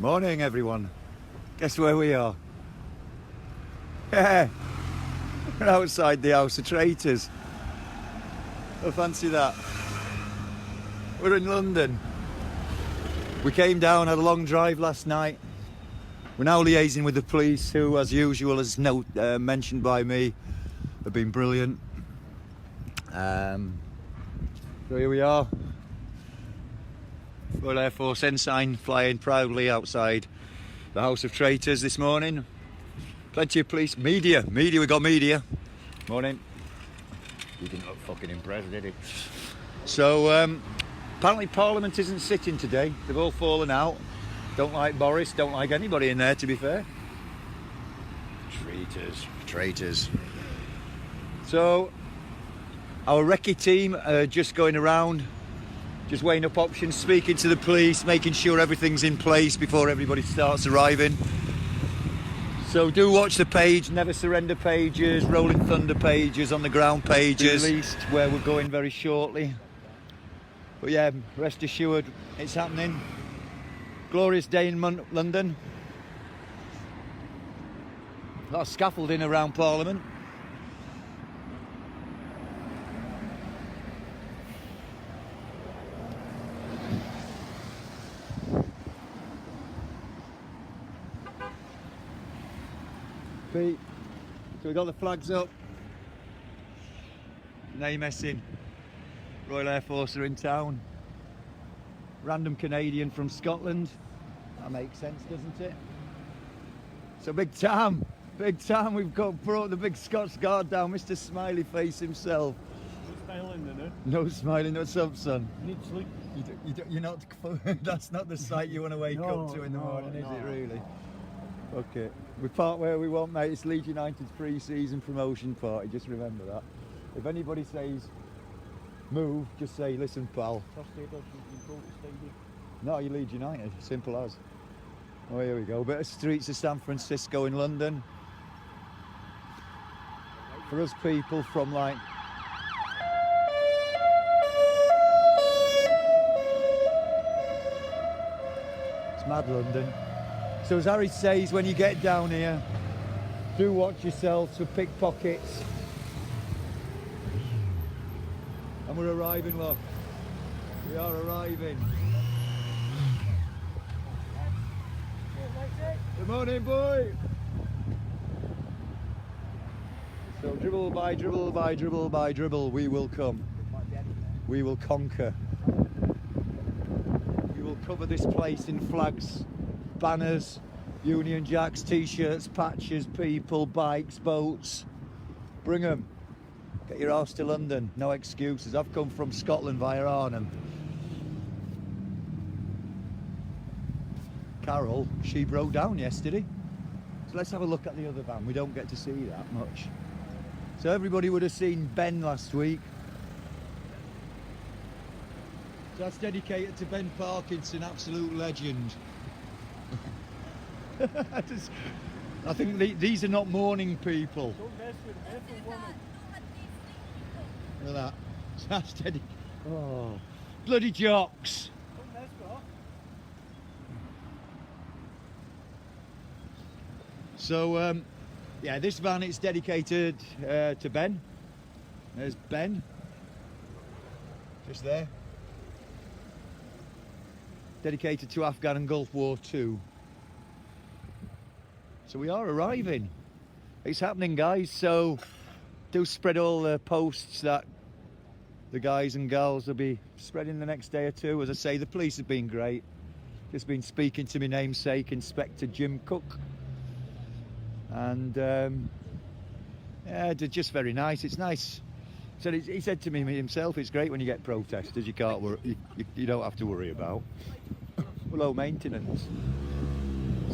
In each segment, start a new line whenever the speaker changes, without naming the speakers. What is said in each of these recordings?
Morning everyone. Guess where we are? Yeah, we're outside the House of Traitors. Oh, fancy that. We're in London. We came down, had a long drive last night. We're now liaising with the police, who, as usual, as mentioned by me, have been brilliant. So here we are. Royal Air Force ensign flying proudly outside the House of Traitors this morning. Plenty of police. Media, we got media. Morning. You didn't look fucking impressed, did he? So, apparently Parliament isn't sitting today. They've all fallen out. Don't like Boris, don't like anybody in there, to be fair. Traitors. So, our recce team are just going around, just weighing up options, speaking to the police, making sure everything's in place before everybody starts arriving. So do watch the page, Never Surrender pages, Rolling Thunder pages, On the Ground pages. Released where we're going very shortly. But yeah, rest assured, it's happening. Glorious day in London. A lot of scaffolding around Parliament. Pete, so we got the flags up. No messing. Royal Air Force are in town. Random Canadian from Scotland. That makes sense, doesn't it? So big time, we've brought the big Scots Guard down, Mr. Smiley Face himself.
No smiling, innit?
No smiling, what's up, son?
You need sleep.
You're not, that's not the sight you want to wake up to in the morning, is it really? Okay, we part where we want, mate. It's Leeds United's pre-season promotion party, just remember that. If anybody says move, just say, listen pal. No, you Leeds United, simple as. Oh, here we go, bit of streets of San Francisco in London. For us people from like... It's mad London. So as Harry says, when you get down here, do watch yourselves for pickpockets. And we're arriving, look. We are arriving. Good morning, boy. So dribble by dribble by dribble by dribble, we will come. We will conquer. We will cover this place in flags, banners, Union Jacks, t-shirts, patches, people, bikes, boats. Bring them. Get your arse to London, no excuses. I've come from Scotland via Arnhem. Carol, she broke down yesterday. So let's have a look at the other van. We don't get to see that much. So everybody would have seen Ben last week. So that's dedicated to Ben Parkinson, absolute legend. I think these are not morning people.
Don't mess with me for woman.
Look at that. That's dedicated. Oh, bloody jocks.
Don't mess with her.
So, yeah, this van is dedicated to Ben. There's Ben. Just there. Dedicated to Afghan and Gulf War II. So we are arriving. It's happening, guys. So do spread all the posts that the guys and girls will be spreading the next day or two. As I say, the police have been great. Just been speaking to my namesake, Inspector Jim Cook. And yeah, they're just very nice. It's nice. So he said to me himself, it's great when you get protesters. You can't worry, you don't have to worry about. Low maintenance.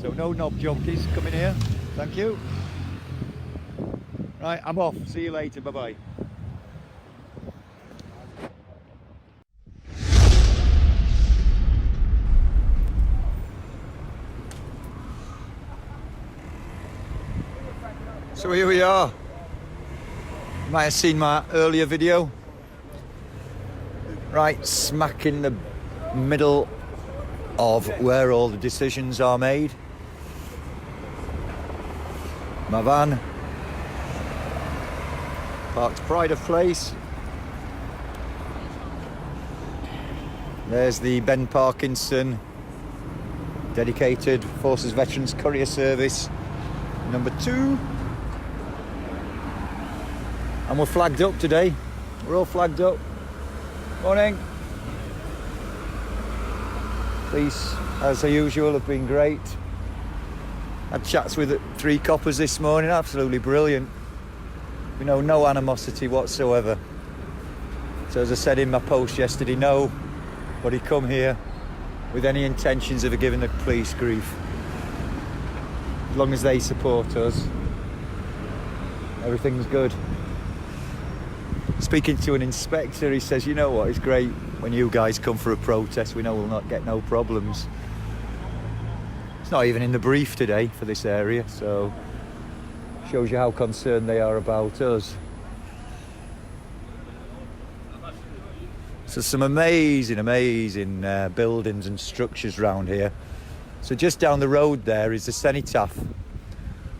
So no knob junkies coming here. Thank you. Right, I'm off. See you later. Bye bye. So here we are. You might have seen my earlier video. Right smack in the middle of where all the decisions are made. My van parked pride of place. There's the Ben Parkinson dedicated Forces Veterans Courier Service number 2. And we're flagged up today. We're all flagged up. Morning. Police, as usual, have been great. Had chats with 3 coppers this morning, absolutely brilliant. You know, no animosity whatsoever. So as I said in my post yesterday, nobody come here with any intentions of giving the police grief. As long as they support us, everything's good. Speaking to an inspector, he says, you know what, it's great when you guys come for a protest, we know we'll not get no problems. It's not even in the brief today for this area, so shows you how concerned they are about us. So some amazing buildings and structures around here. So just down the road there is the Cenotaph.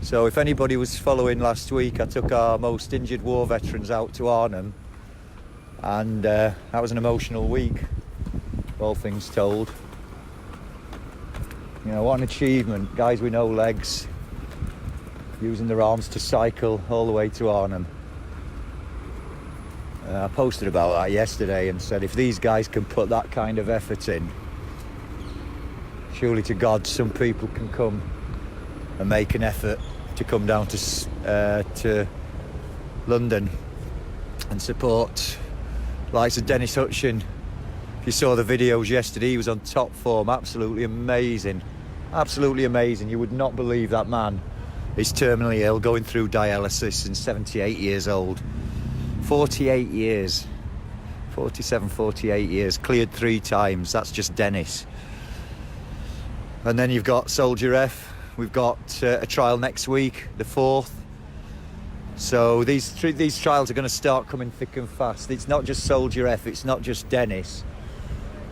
So if anybody was following last week, I took our most injured war veterans out to Arnhem, and that was an emotional week, all things told. You know, what an achievement. Guys with no legs, using their arms to cycle all the way to Arnhem. I posted about that yesterday and said, if these guys can put that kind of effort in, surely to God some people can come and make an effort to come down to London and support likes of Dennis Hutchin. If you saw the videos yesterday, he was on top form, absolutely amazing. Absolutely amazing. You would not believe that man is terminally ill, going through dialysis, and 78 years old. 48 years. 47, 48 years. Cleared 3 times. That's just Dennis. And then you've got Soldier F. We've got a trial next week, the 4th. So these trials are going to start coming thick and fast. It's not just Soldier F, it's not just Dennis.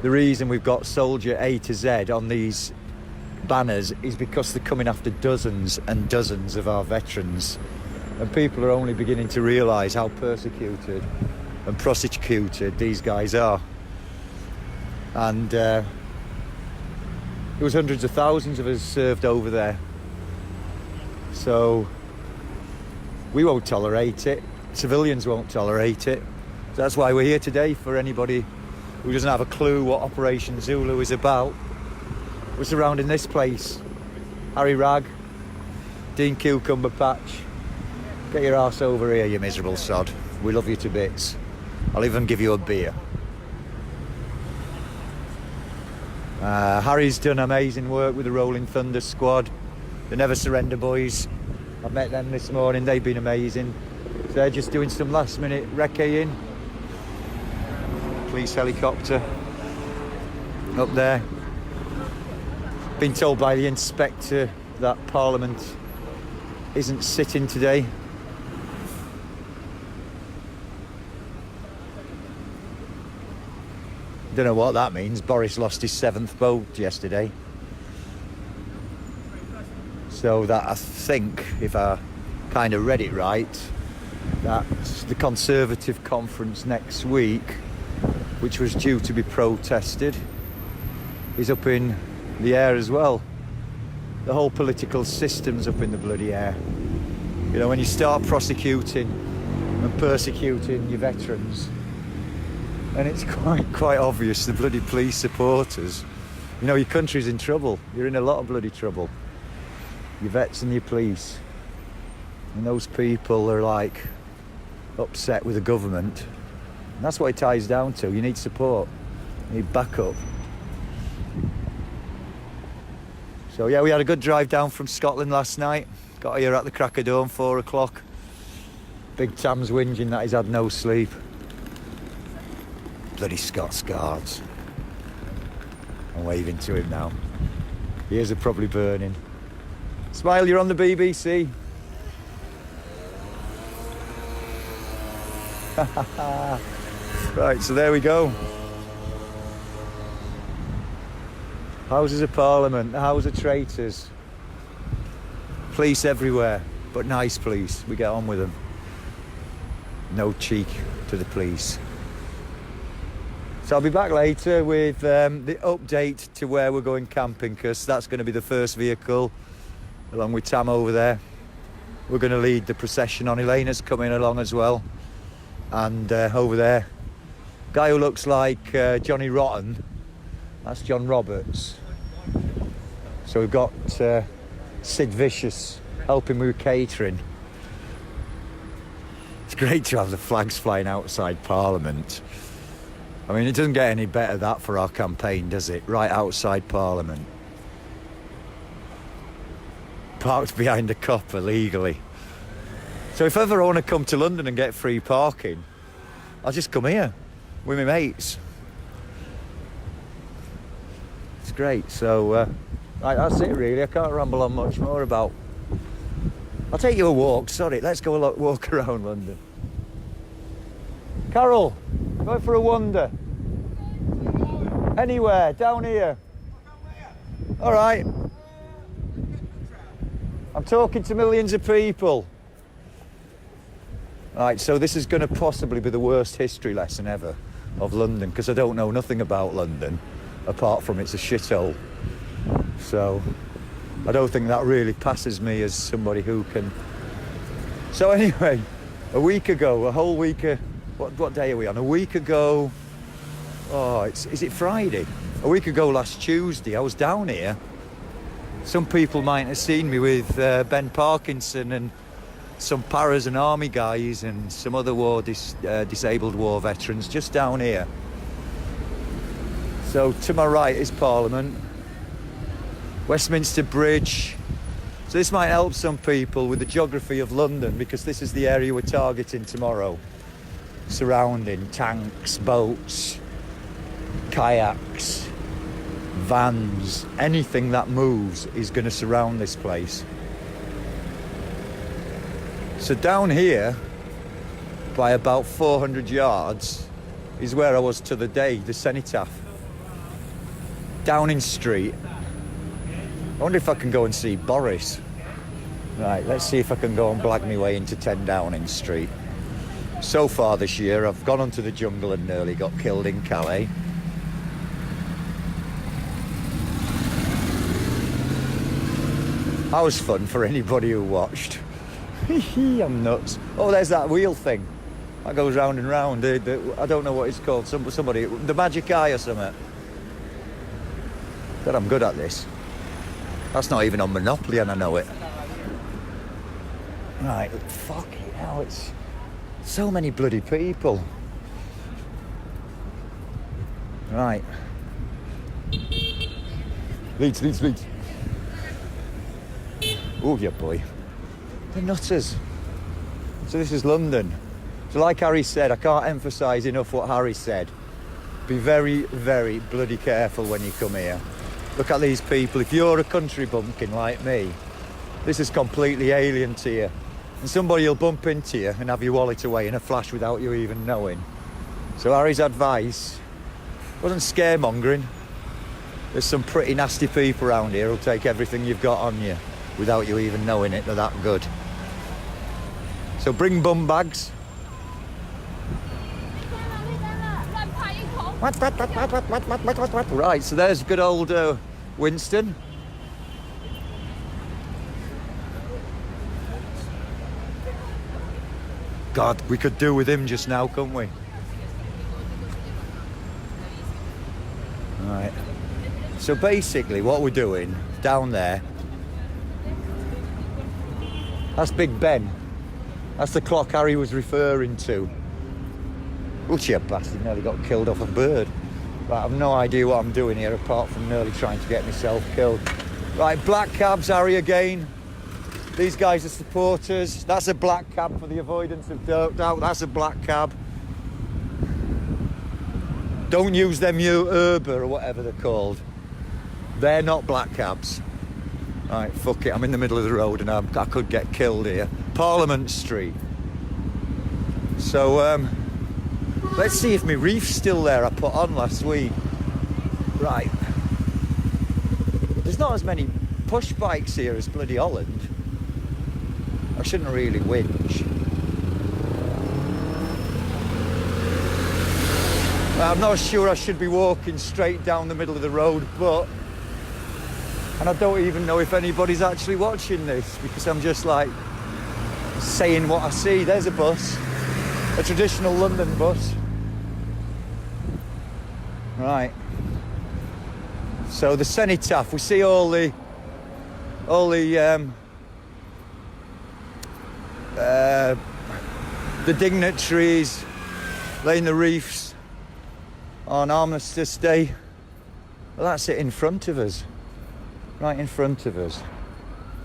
The reason we've got Soldier A to Z on these banners is because they're coming after dozens and dozens of our veterans. And people are only beginning to realise how persecuted and prosecuted these guys are. And there was hundreds of thousands of us served over there. So we won't tolerate it. Civilians won't tolerate it. So that's why we're here today. For anybody who doesn't have a clue what Operation Zulu is about, we're surrounding this place. Harry Ragg, Dean Cucumber Patch. Get your arse over here, you miserable sod. We love you to bits. I'll even give you a beer. Harry's done amazing work with the Rolling Thunder squad, the Never Surrender boys. I met them this morning, they've been amazing. So they're just doing some last minute recce-ing. Police helicopter up there. Been told by the inspector that Parliament isn't sitting today. Don't know what that means. Boris lost his 7th vote yesterday. So that, I think, if I kind of read it right, that the Conservative conference next week, which was due to be protested, is up in the air as well. The whole political system's up in the bloody air. You know, when you start prosecuting and persecuting your veterans, and it's quite obvious the bloody police supporters, you know, your country's in trouble. You're in a lot of bloody trouble. Your vets and your police. And those people are like upset with the government. And that's what it ties down to. You need support. You need backup. So yeah, we had a good drive down from Scotland last night. Got here at the crack of dawn, 4 o'clock. Big Tam's whinging that he's had no sleep. Bloody Scots Guards. I'm waving to him now. Ears are probably burning. Smile, you're on the BBC. Right, so there we go. Houses of Parliament, the House of Traitors. Police everywhere, but nice police. We get on with them. No cheek to the police. So I'll be back later with the update to where we're going camping, because that's going to be the first vehicle, along with Tam over there. We're going to lead the procession on. Elena's coming along as well. And over there, guy who looks like Johnny Rotten, that's John Roberts. So we've got Sid Vicious helping with catering. It's great to have the flags flying outside Parliament. I mean, it doesn't get any better that for our campaign, does it? Right outside Parliament. Parked behind a cop illegally. So if ever I want to come to London and get free parking, I'll just come here with my mates. It's great. So that's it really. I can't ramble on much more about... I'll take you a walk. Sorry, let's go a walk around London. Carol, going for a wander. Anywhere, down here. All right. I'm talking to millions of people. Right, so this is going to possibly be the worst history lesson ever of London, because I don't know nothing about London, apart from it's a shithole. So I don't think that really passes me as somebody who can... So anyway, a week ago, a whole week... What day are we on? A week ago... Oh, is it Friday? A week ago last Tuesday, I was down here. Some people might have seen me with Ben Parkinson and some paras and army guys and some other disabled war veterans just down here. So to my right is Parliament, Westminster Bridge. So this might help some people with the geography of London, because this is the area we're targeting tomorrow. Surrounding tanks, boats, kayaks, vans, anything that moves is going to surround this place. So down here, by about 400 yards, is where I was to the day, the Cenotaph. Downing Street. I wonder if I can go and see Boris. Right, let's see if I can go and blag my way into 10 Downing Street. So far this year, I've gone onto the jungle and nearly got killed in Calais. That was fun for anybody who watched. I'm nuts. Oh, there's that wheel thing. That goes round and round. I don't know what it's called. Somebody, the magic eye or something. But I'm good at this. That's not even on Monopoly and I know it. Right, fucking hell, it's so many bloody people. Right. Leeds. Oh, yeah, boy. The nutters. So this is London. So like Harry said, I can't emphasise enough what Harry said. Be very, very bloody careful when you come here. Look at these people. If you're a country bumpkin like me, this is completely alien to you. And somebody will bump into you and have your wallet away in a flash without you even knowing. So Harry's advice wasn't scaremongering. There's some pretty nasty people around here who'll take everything you've got on you without you even knowing it. They're that good. So bring bum bags. What? Right, so there's good old Winston. God, we could do with him just now, couldn't we? Right. So basically what we're doing down there, that's Big Ben. That's the clock Harry was referring to. Oh, you bastard, nearly got killed off a bird. Right, I've no idea what I'm doing here apart from nearly trying to get myself killed. Right, black cabs, Harry again. These guys are supporters. That's a black cab for the avoidance of doubt. That's a black cab. Don't use them Uber or whatever they're called. They're not black cabs. Right, fuck it. I'm in the middle of the road and I could get killed here. Parliament Street. So, let's see if my reef's still there I put on last week. Right. there's not as many push bikes here as bloody Holland. I shouldn't really whinge. I'm not sure I should be walking straight down the middle of the road, but... And I don't even know if anybody's actually watching this, because I'm just like saying what I see. There's a bus, a traditional London bus. Right. So the Cenotaph, we see all the dignitaries laying the wreaths on Armistice Day. Well, that's it in front of us. Right in front of us.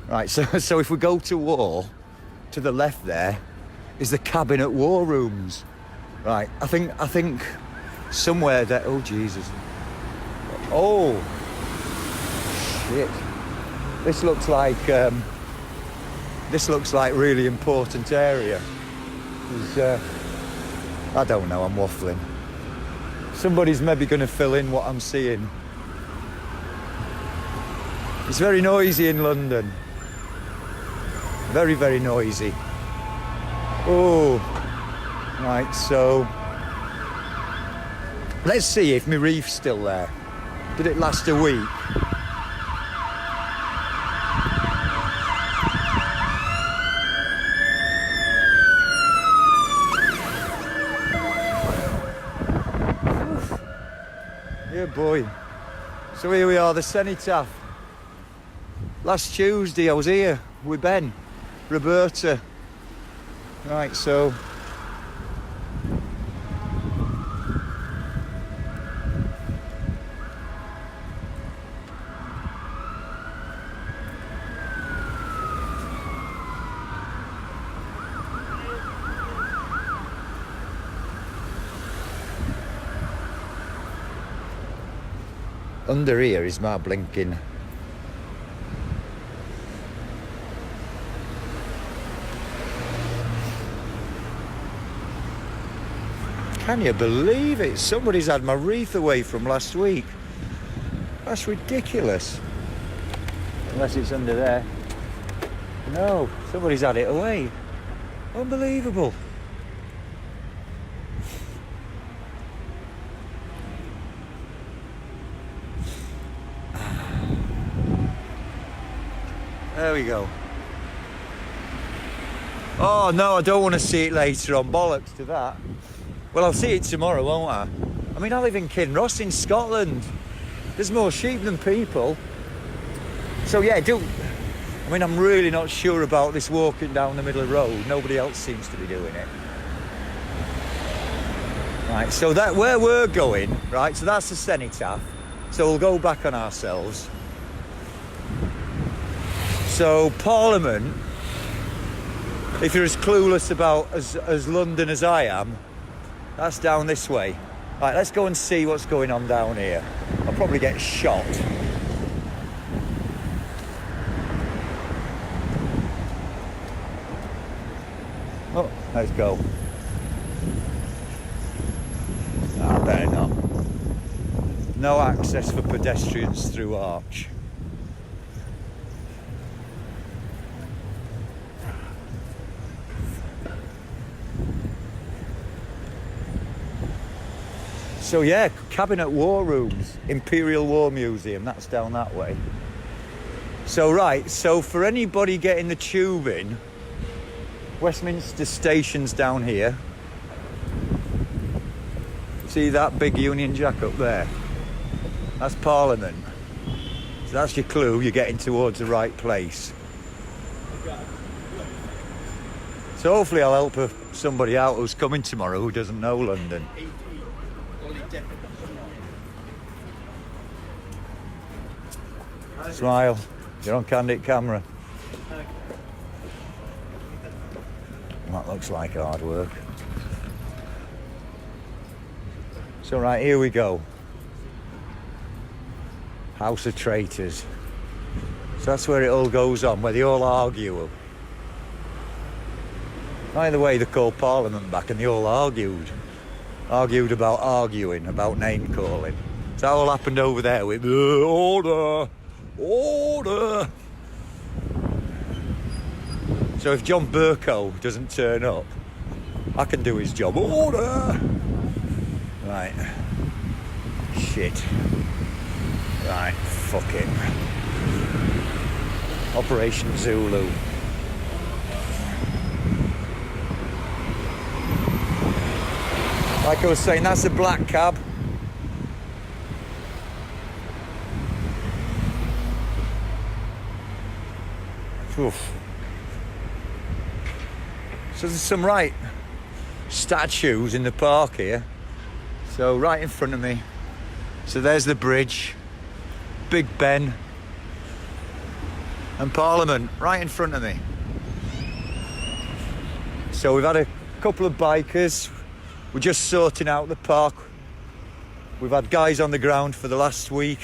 Right, so if we go to war, to the left there is the Cabinet War Rooms. Right, I think somewhere there. Oh Jesus. Oh shit. This looks like really important area. I don't know, I'm waffling. Somebody's maybe going to fill in what I'm seeing. It's very noisy in London. Very, very noisy. Oh, right, so let's see if my reef's still there. Did it last a week? Yeah, boy. So here we are, the Cenotaph. Last Tuesday I was here with Ben, Roberta. Right, so under here is my blinking Can you believe it? Somebody's had my wreath away from last week. That's ridiculous. Unless it's under there. No, somebody's had it away. Unbelievable. There we go. Oh no, I don't want to see it later on. Bollocks to that. Well, I'll see it tomorrow, won't I? I mean, I live in Kinross in Scotland. There's more sheep than people. So yeah, I mean, I'm really not sure about this walking down the middle of the road. Nobody else seems to be doing it. Right, so that where we're going, right, so that's the Cenotaph. So we'll go back on ourselves. So Parliament, if you're as clueless about as London as I am, that's down this way. Right, let's go and see what's going on down here. I'll probably get shot. Oh, let's go. I better not. No access for pedestrians through arch. So yeah, Cabinet War Rooms, Imperial War Museum, that's down that way. So right, so for anybody getting the tube in, Westminster Station's down here. See that big Union Jack up there? That's Parliament. So that's your clue, you're getting towards the right place. So hopefully I'll help somebody out who's coming tomorrow who doesn't know London. Smile, you're on candid camera. That looks like hard work. So right, here we go. House of Traitors. So that's where it all goes on, where they all argue. By the way, they called Parliament back and they all argued. Argued about arguing, about name calling. So that all happened over there with order. Order! So if John Burko doesn't turn up, I can do his job. Order! Right. Shit. Right, fuck it. Operation Zulu. Like I was saying, that's a black cab. Oof. So there's some right statues in the park here. So right in front of me. So there's the bridge, Big Ben, and Parliament right in front of me. So we've had a couple of bikers. We're just sorting out the park. We've had guys on the ground for the last week,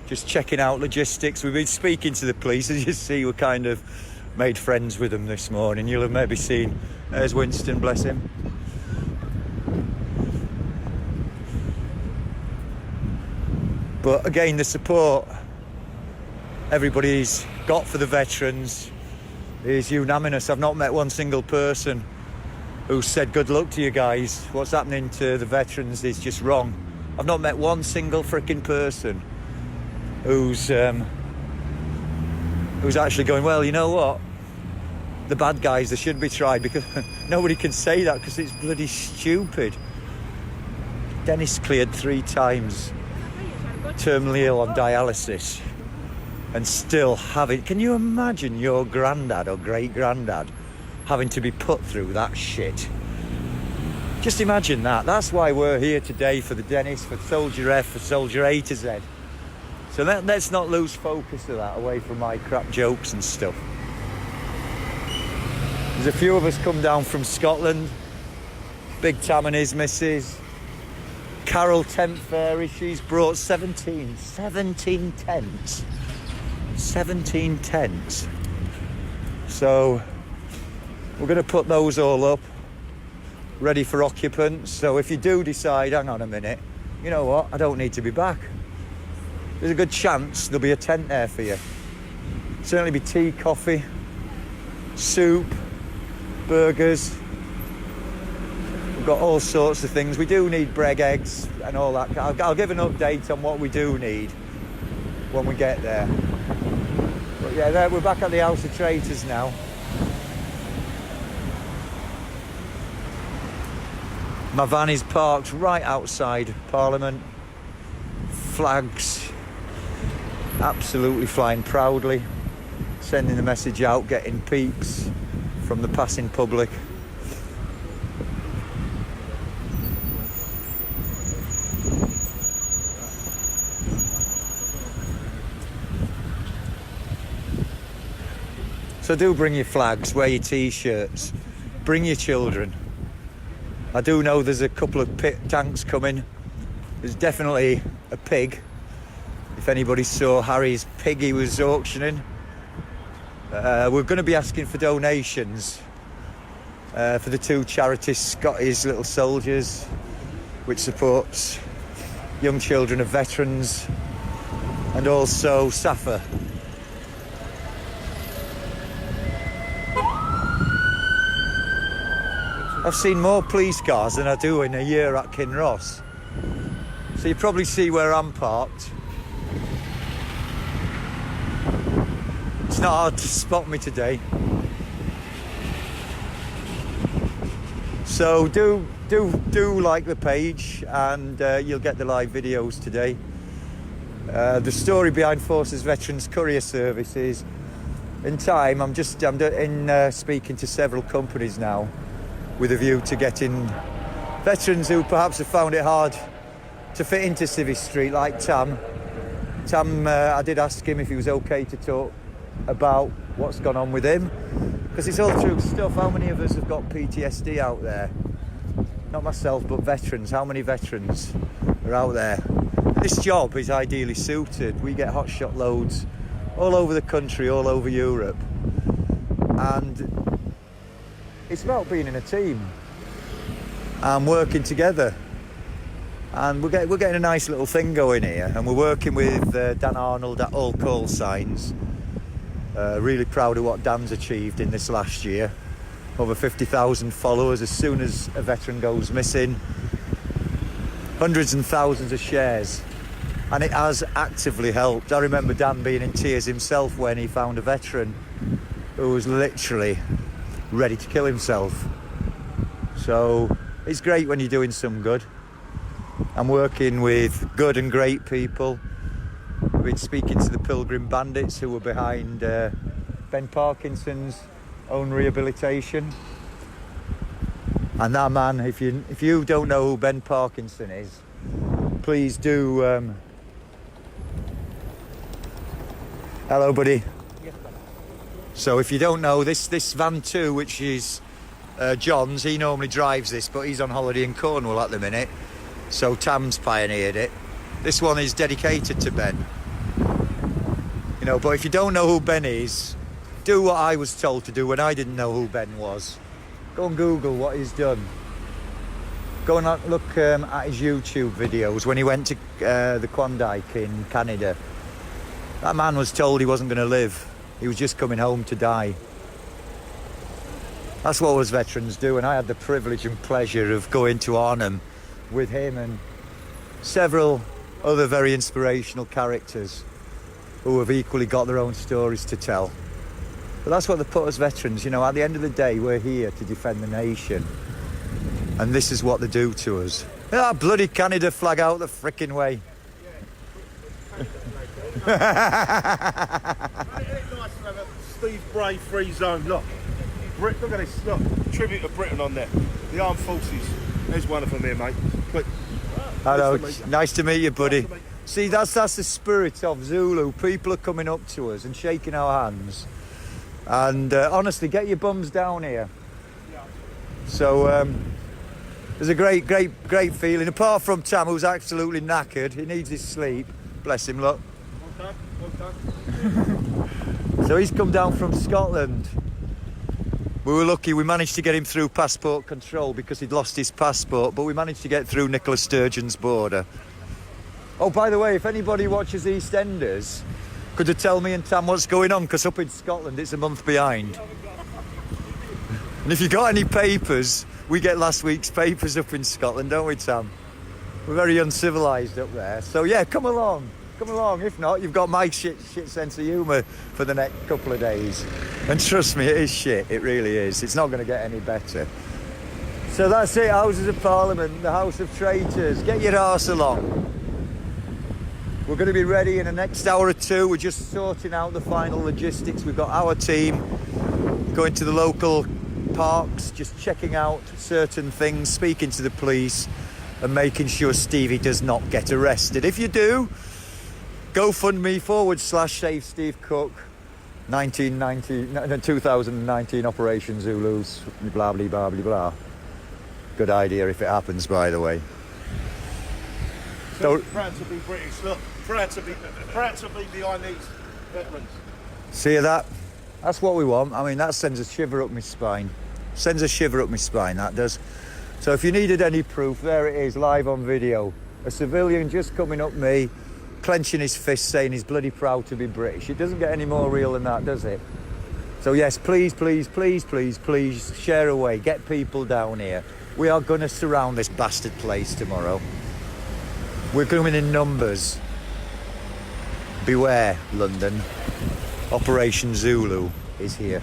just checking out logistics. We've been speaking to the police. As you see, we kind of made friends with them this morning. You'll have maybe seen, there's Winston, bless him. But again, the support everybody's got for the veterans is unanimous. I've not met one single person who said good luck to you guys. What's happening to the veterans is just wrong. I've not met one single freaking person who's actually going, well, you know what? The bad guys, they should be tried, because nobody can say that because it's bloody stupid. Dennis cleared 3 times, terminally ill on dialysis, and still having... Can you imagine your granddad or great-granddad having to be put through that shit? Just imagine that. That's why we're here today, for the Dennis, for Soldier F, for Soldier A to Z. So let's not lose focus of that away from my crap jokes and stuff. There's a few of us come down from Scotland. Big Tam and his missus. Carol Tent Fairy, she's brought 17 tents. 17 tents. So we're going to put those all up, ready for occupants. So if you do decide, hang on a minute, you know what, I don't need to be back, there's a good chance there'll be a tent there for you. Certainly be tea, coffee, soup, burgers. We've got all sorts of things. We do need bread, eggs and all that. I'll give an update on what we do need when we get there. But yeah, we're back at the House of Traitors now. My van is parked right outside Parliament. Flags absolutely flying proudly, sending the message out, getting peeps from the passing public. So do bring your flags, wear your t-shirts, bring your children. I do know there's a couple of pit tanks coming. There's definitely a pig. If anybody saw Harry's pig he was auctioning. We're going to be asking for donations for the 2 charities, Scottish Little Soldiers, which supports young children of veterans, and also SAFA. I've seen more police cars than I do in a year at Kinross. So you probably see where I'm parked. It's not hard to spot me today. So do like the page, and you'll get the live videos today. The story behind Forces Veterans Courier Services. In time, I'm speaking to several companies now, with a view to getting veterans who perhaps have found it hard to fit into Civvy Street, like Tam. I did ask him if he was okay to talk about what's gone on with him, because it's all true stuff. How many of us have got PTSD out there? Not myself, but veterans. How many veterans are out there? This job is ideally suited. We get hotshot loads all over the country, all over Europe, and it's about being in a team and working together. And we're getting a nice little thing going here, and we're working with Dan Arnold at All Call Signs. Really proud of what Dan's achieved in this last year. Over 50,000 followers as soon as a veteran goes missing. Hundreds and thousands of shares. And it has actively helped. I remember Dan being in tears himself when he found a veteran who was literally ready to kill himself. So it's great when you're doing some good. I'm working with good and great people. We've been speaking to the Pilgrim Bandits who were behind Ben Parkinson's own rehabilitation. And that man, if you don't know who Ben Parkinson is, please do. Hello, buddy. So if you don't know, this van too, which is John's, he normally drives this, but he's on holiday in Cornwall at the minute. So Tam's pioneered it. This one is dedicated to Ben. You know, but if you don't know who Ben is, do what I was told to do when I didn't know who Ben was. Go and Google what he's done. Go and look at his YouTube videos when he went to the Klondike in Canada. That man was told he wasn't going to live. He was just coming home to die. That's what us veterans do, and I had the privilege and pleasure of going to Arnhem with him and several other very inspirational characters who have equally got their own stories to tell. But that's what they put us veterans, you know, at the end of the day, we're here to defend the nation. And this is what they do to us. Ah, bloody Canada flag out the frickin' way.
It's nice to have a Steve Bray free zone. Look at this. Look, tribute to Britain on there. The armed forces. There's one of them here, mate. Quick.
Hello, nice to meet you, buddy. See, that's the spirit of Zulu. People are coming up to us and shaking our hands. And honestly, get your bums down here. So there's a great feeling. Apart from Tam, who's absolutely knackered, he needs his sleep. Bless him, look.
Well done.
So he's come down from Scotland. We were lucky, we managed to get him through passport control because he'd lost his passport, but we managed to get through Nicola Sturgeon's border. Oh, by the way, if anybody watches EastEnders, could you tell me and Tam what's going on? Because up in Scotland, it's a month behind. And if you got any papers, we get last week's papers up in Scotland, don't we, Tam? We're very uncivilised up there. So, yeah, come along. Come along. If not, you've got my shit sense of humour for the next couple of days. And trust me, it is shit. It really is. It's not going to get any better. So that's it. Houses of Parliament, the House of Traitors. Get your arse along. We're going to be ready in the next hour or two. We're just sorting out the final logistics. We've got our team going to the local parks, just checking out certain things, speaking to the police and making sure Stevie does not get arrested. If you do, GoFundMe /Save Steve Cook 2019 Operation Zulus, blah, blah, blah, blah, blah. Good idea if it happens, by the way.
So proud to be British, look. Proud to be behind these veterans.
See that? That's what we want. I mean, that sends a shiver up my spine. Sends a shiver up my spine, that does. So if you needed any proof, there it is, live on video. A civilian just coming up me, clenching his fist, saying he's bloody proud to be British. It doesn't get any more real than that, does it? So yes, please, please, please, please, please, share away. Get people down here. We are going to surround this bastard place tomorrow. We're coming in numbers. Beware, London. Operation Zulu is here.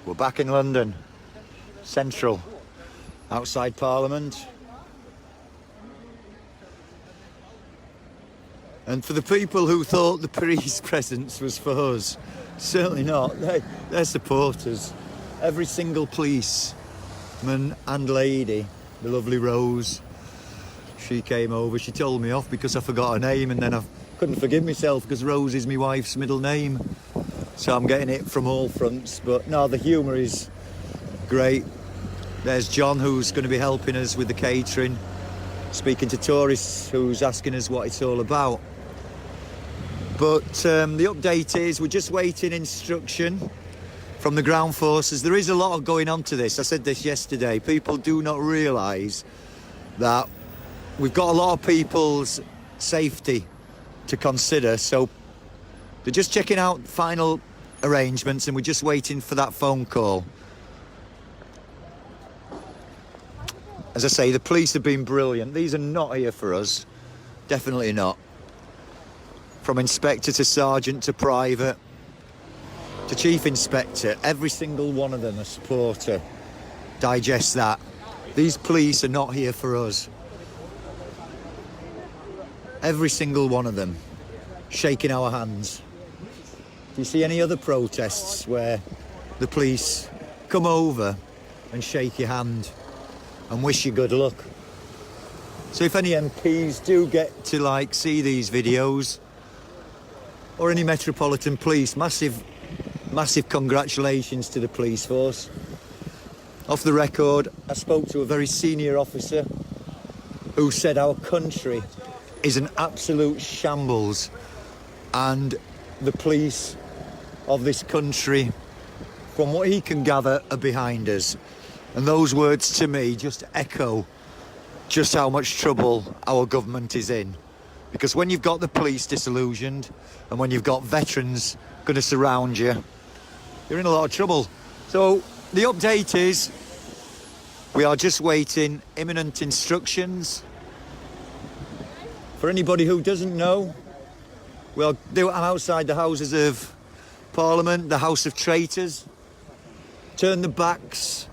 We're back in London, Central, outside Parliament. And for the people who thought the police presence was for us, certainly not. They're supporters. Every single policeman and lady, the lovely Rose, she came over. She told me off because I forgot her name, and then I couldn't forgive myself because Rose is my wife's middle name. So I'm getting it from all fronts. But no, the humour is great. There's John, who's going to be helping us with the catering, speaking to tourists, who's asking us what it's all about. But the update is we're just waiting instruction from the ground forces. There is a lot of going on to this. I said this yesterday. People do not realise that we've got a lot of people's safety to consider, so they're just checking out final arrangements and we're just waiting for that phone call. As I say, the police have been brilliant. These are not here for us. Definitely not. From inspector to sergeant to private to chief inspector, every single one of them a supporter. Digest that. These police are not here for us. Every single one of them shaking our hands. Do you see any other protests where the police come over and shake your hand and wish you good luck? So if any MPs do get to see these videos, or any Metropolitan Police, massive congratulations to the police force. Off the record, I spoke to a very senior officer who said our country is an absolute shambles and the police of this country, from what he can gather, are behind us. And those words to me just echo just how much trouble our government is in. Because when you've got the police disillusioned and when you've got veterans going to surround you, you're in a lot of trouble. So the update is we are just waiting imminent instructions. For anybody who doesn't know, I'm outside the Houses of Parliament, the House of Traitors. Turn the backs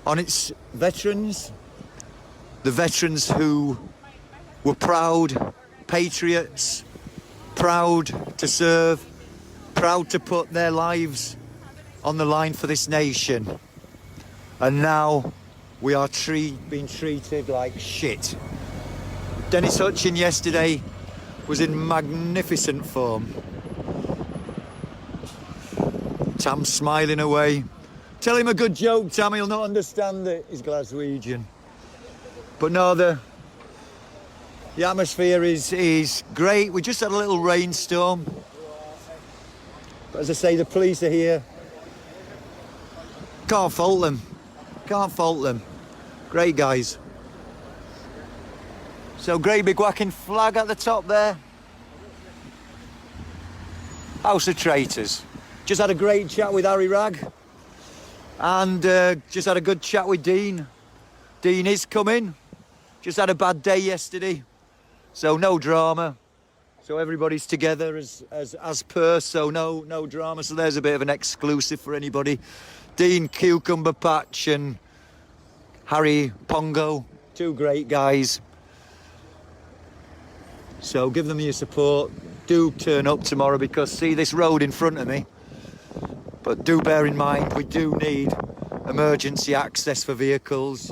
on its veterans. The veterans who were proud patriots, proud to serve, proud to put their lives on the line for this nation. And now we are being treated like shit. Dennis Hutchin yesterday was in magnificent form. Tam's smiling away. Tell him a good joke, Tam, he'll not understand it. He's Glaswegian. But no, the atmosphere is great. We just had a little rainstorm. But as I say, the police are here. Can't fault them. Can't fault them. Great guys. So great big whacking flag at the top there. House of Traitors. Just had a great chat with Harry Ragg. And just had a good chat with Dean. Dean is coming. Just had a bad day yesterday. So no drama. So everybody's together as per, so no drama. So there's a bit of an exclusive for anybody. Dean Cucumber Patch and Harry Pongo, two great guys. So give them your support. Do turn up tomorrow because see this road in front of me. But do bear in mind we do need emergency access for vehicles.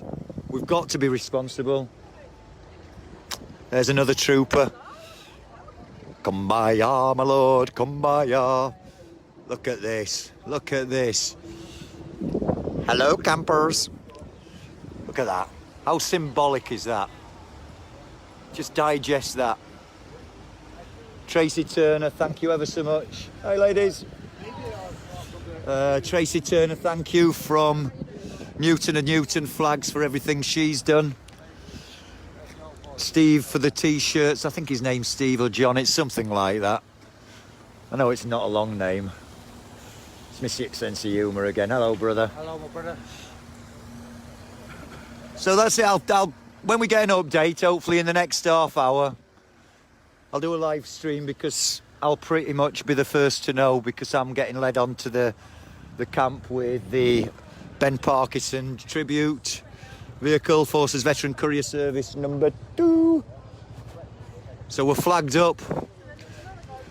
We've got to be responsible. There's another trooper. Come by ya, my lord, come by ya. Look at this, look at this. Hello, campers. Look at that. How symbolic is that? Just digest that. Tracy Turner, thank you ever so much. Hi, ladies. Tracy Turner, thank you from Newton and Newton Flags for everything she's done. Steve for the t-shirts. I think his name's Steve or John. It's something like that. I know it's not a long name. It's my sixth sense of humour again. Hello, brother.
Hello, my brother.
So that's it. I'll when we get an update, hopefully in the next half hour, I'll do a live stream because I'll pretty much be the first to know because I'm getting led on to the camp with the Ben Parkinson tribute vehicle, Forces Veteran Courier Service number 2. So we're flagged up.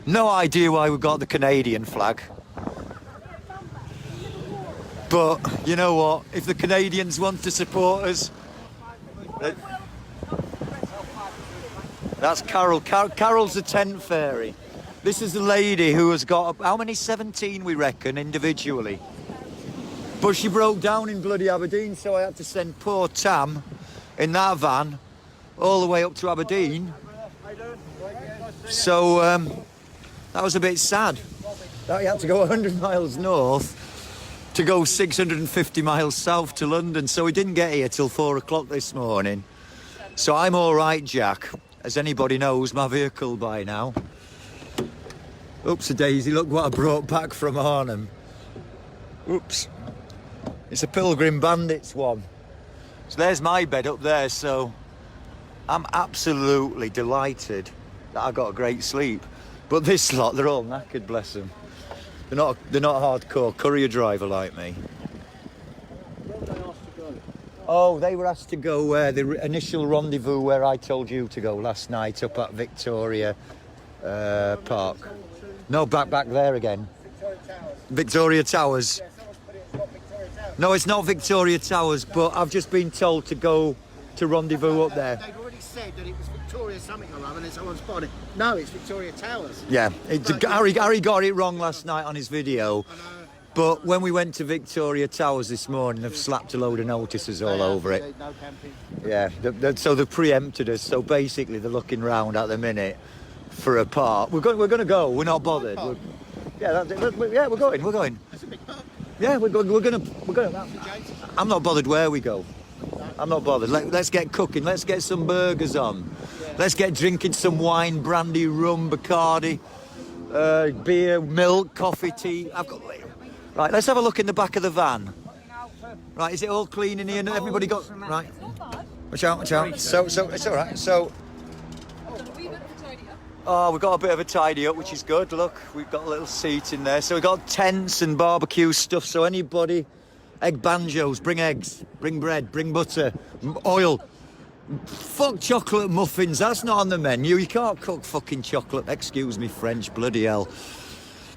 No idea why we've got the Canadian flag. But you know what? If the Canadians want to support us, that's Carol. Carol's the tent fairy. This is the lady who has got, how many? 17 we reckon individually. But she broke down in bloody Aberdeen, so I had to send poor Tam in that van all the way up to Aberdeen. So that was a bit sad. That he had to go 100 miles north to go 650 miles south to London, so we didn't get here till 4 o'clock this morning. So I'm all right, Jack. As anybody knows, my vehicle by now. Oops, a daisy, look what I brought back from Arnhem. Oops. It's a Pilgrim Bandits one. So there's my bed up there, so I'm absolutely delighted that I got a great sleep. But this lot, they're all knackered, bless them. They're not hardcore courier driver like me.
Where were they asked to go?
Oh, they were asked to go where the initial rendezvous where I told you to go last night, up at Victoria Park. No, back there again. Victoria Towers.
Yeah, someone's put it, it's not Victoria Towers.
No, it's not Victoria Towers, but I've just been told to go to rendezvous up there.
They've already said that it was Victoria something or other, and then someone's spotted. No, it's Victoria Towers.
Yeah, Harry got it wrong last night on his video. But when we went to Victoria Towers this morning, they've slapped a load of notices all over it.
No camping.
Yeah, so they've preempted us. So basically, they're looking round at the minute for a park. We're going to go. We're not bothered. Yeah, that's it. Yeah, we're going.
That's a big park.
Yeah, we're going. I'm not bothered where we go. I'm not bothered. Let's get cooking. Let's get some burgers on. Let's get drinking some wine, brandy, rum, Bacardi, beer, milk, coffee, tea. Right, let's have a look in the back of the van. Right, is it all clean in here? Everybody got right. Watch out. So it's all right. So. Oh, we've got a bit of a tidy up, which is good. Look, we've got a little seat in there. So we've got tents and barbecue stuff. So anybody, egg banjos, bring eggs, bring bread, bring butter, oil. Fuck chocolate muffins, that's not on the menu. You can't cook fucking chocolate. Excuse me, French, bloody hell.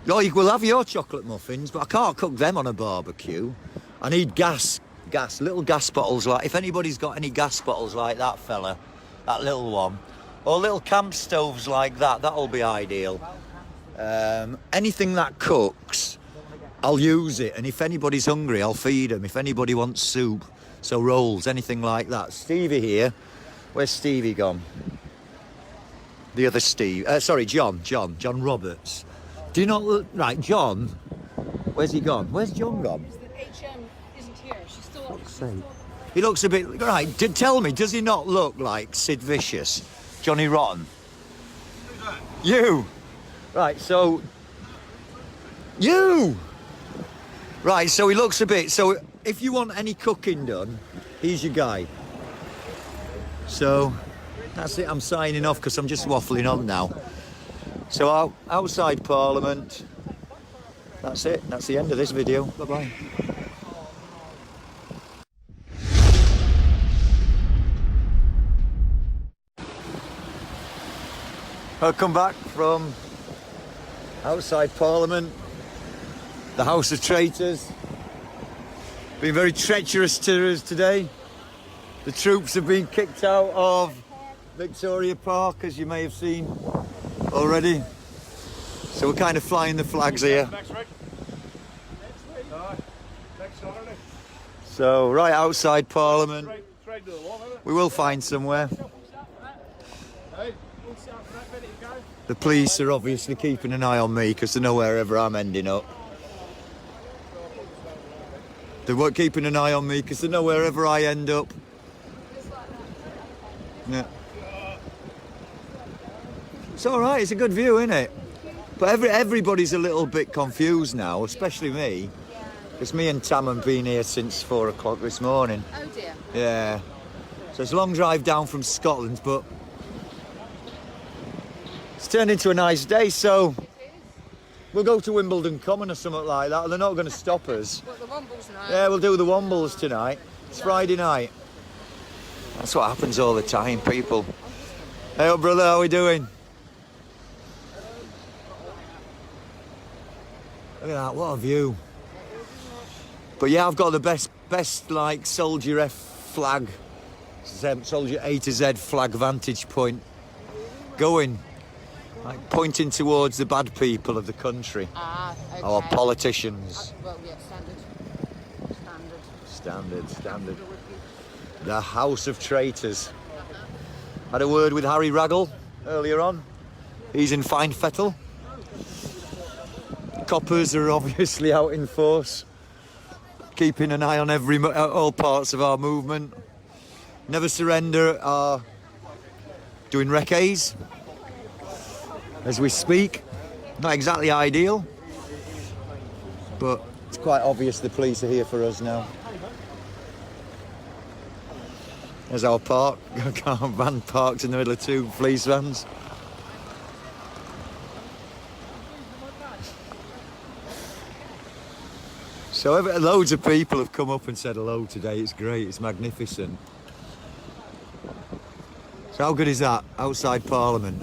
Oh, you will have your chocolate muffins, but I can't cook them on a barbecue. I need gas, little gas bottles. Like, if anybody's got any gas bottles like that fella, that little one. Or little camp stoves like that, that'll be ideal. Anything that cooks, I'll use it. And if anybody's hungry, I'll feed them. If anybody wants soup, so rolls, anything like that. Stevie here. Where's Stevie gone? The other Steve. Sorry, John Roberts. Do you not look... Right, John. Where's he gone? Where's John gone?
HM isn't here. She's still...
He looks a bit... Right, tell me, does he not look like Sid Vicious? Johnny Rotten?
Who's that?
You! Right, so... You! Right, so he looks a bit... So if you want any cooking done, he's your guy. So, that's it. I'm signing off because I'm just waffling on now. So outside Parliament. That's it. That's the end of this video. Bye-bye. I'll come back from outside Parliament, the House of Traitors. Been very treacherous to us today. The troops have been kicked out of Victoria Park, as you may have seen already. So we're kind of flying the flags here.
Next week. No, next Saturday.
So right outside Parliament.
Straight to the wall, isn't it?
We will find somewhere.
Hey.
The police are obviously keeping an eye on me because they know wherever I'm ending up. They were keeping an eye on me because they know wherever I end up. Yeah. It's all right. It's a good view, isn't it? But everybody's a little bit confused now, especially me. Because me and Tam have been here since 4 o'clock this morning.
Oh dear.
Yeah. So it's a long drive down from Scotland, but it's turned into a nice day, so we'll go to Wimbledon Common or something like that. They're not going to stop us.
What, the Wombles tonight?
Yeah, we'll do the Wombles tonight. It's Friday night. That's what happens all the time, people. Hey up, brother, how we doing? Look at that, what a view. But yeah, I've got the best like Soldier F flag, Soldier A to Z flag vantage point going. Like pointing towards the bad people of the country.
Ah, okay.
Our politicians.
Well, yeah,
Standard. The House of Traitors. Had a word with Harry Raggle earlier on. He's in fine fettle. Coppers are obviously out in force. keeping an eye on all parts of our movement. Never Surrender are doing recces as we speak. Not exactly ideal, but it's quite obvious the police are here for us now. There's our park, a car van parked in the middle of two police vans. So loads of people have come up and said hello today. It's great, it's magnificent. So how good is that, outside Parliament?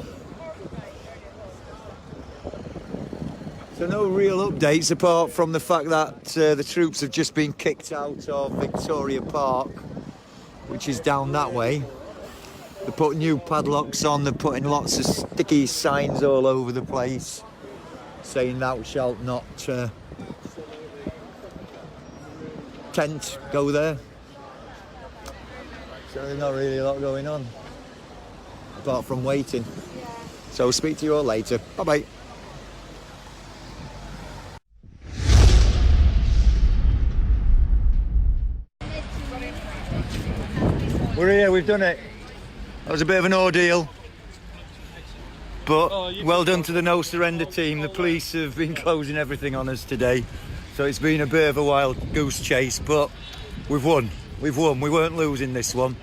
So no real updates apart from the fact that the troops have just been kicked out of Victoria Park, which is down that way. They're putting new padlocks on, they're putting lots of sticky signs all over the place saying thou shalt not tent, go there. So there's not really a lot going on apart from waiting. So I'll speak to you all later. Bye bye. We're here, we've done it. That was a bit of an ordeal, but well done to the No Surrender team. The police have been closing everything on us today, so it's been a bit of a wild goose chase, but we've won. We've won. We weren't losing this one.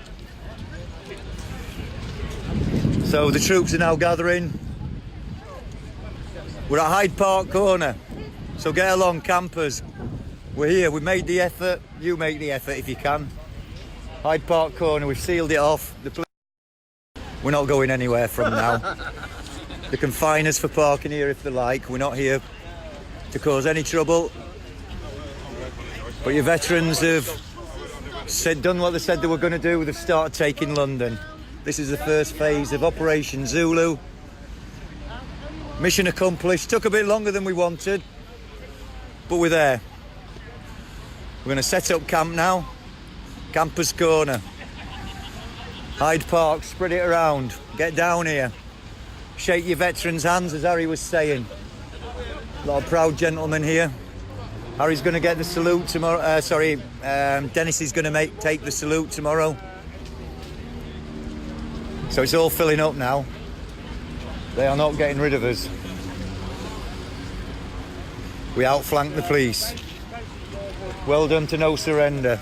So the troops are now gathering. We're at Hyde Park corner, so get along, campers. We're here, we've made the effort. You make the effort if you can. Hyde Park corner, we've sealed it off. We're not going anywhere from now. They can fine us for parking here if they like. We're not here to cause any trouble. But your veterans have done what they said they were going to do. They've started taking London. This is the first phase of Operation Zulu. Mission accomplished. Took a bit longer than we wanted, but we're there. We're going to set up camp now. Campers Corner. Hyde Park, spread it around. Get down here. Shake your veterans' hands, as Harry was saying. A lot of proud gentlemen here. Harry's going to get the salute tomorrow. Dennis is going to take the salute tomorrow. So it's all filling up now. They are not getting rid of us. We outflanked the police. Well done to No Surrender.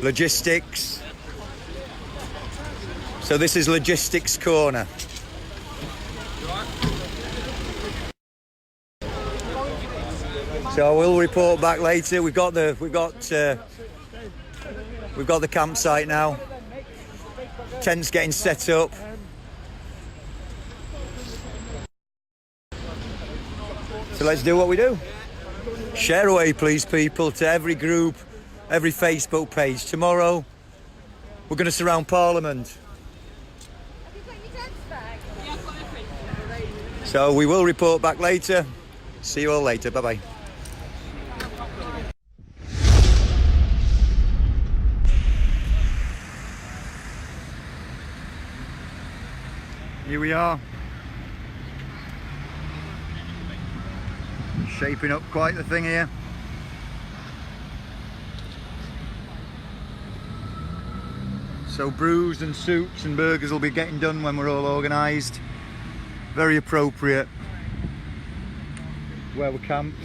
Logistics. So this is Logistics Corner. So we'll report back later. We've got the campsite now. Tents getting set up. So let's do what we do. Share away, please, people, to every group, every Facebook page. Tomorrow, we're going to surround Parliament. So we will report back later. See you all later. Bye-bye. Here we are. Shaping up quite the thing here. So brews and soups and burgers will be getting done when we're all organised. Very appropriate where we're camped.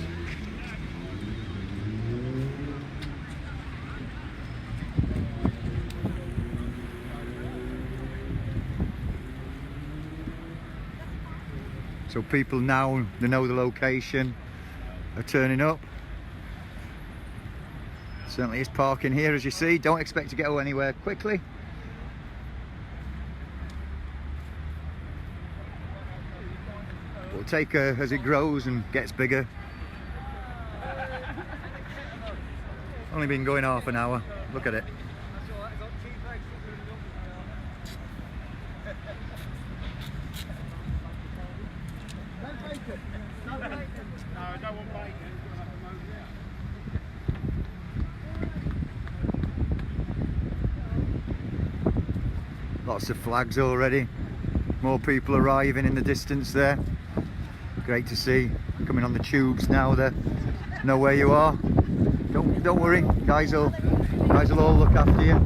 So people now, they know the location, are turning up. Certainly is parking here, as you see. Don't expect to go anywhere quickly. We'll take as it grows and gets bigger. Only been going half an hour. Look at it. Lots of flags already. More people arriving in the distance there. Great to see. Coming on the tubes now, they know where you are. Don't worry, guys will all look after you.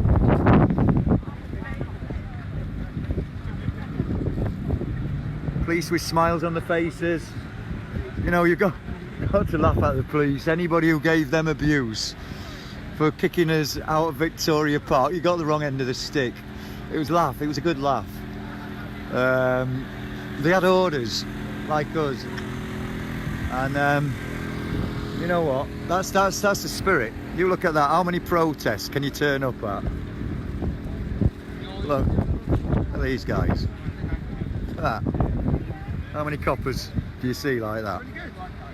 Police with smiles on their faces. You know, you've got to laugh at the police. Anybody who gave them abuse for kicking us out of Victoria Park, you got the wrong end of the stick. It was a good laugh. They had orders like us, and you know what? That's the spirit. You look at that. How many protests can you turn up at? Look at these guys. Look at that. How many coppers do you see like that?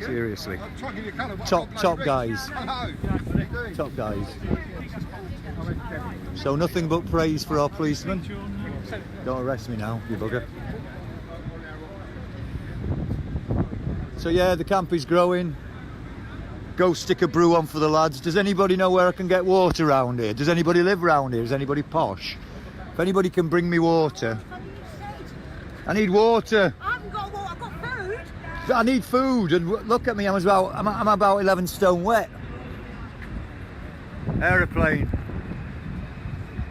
Seriously. Top guys. Top guys. So nothing but praise for our policemen. Don't arrest me now, you bugger. So yeah, the camp is growing. Go stick a brew on for the lads. Does anybody know where I can get water around here? Does anybody live around here? Is anybody posh? If anybody can bring me water. I need water.
I haven't got water, I've got food.
I need food, and look at me, I'm about 11 stone wet. Aeroplane.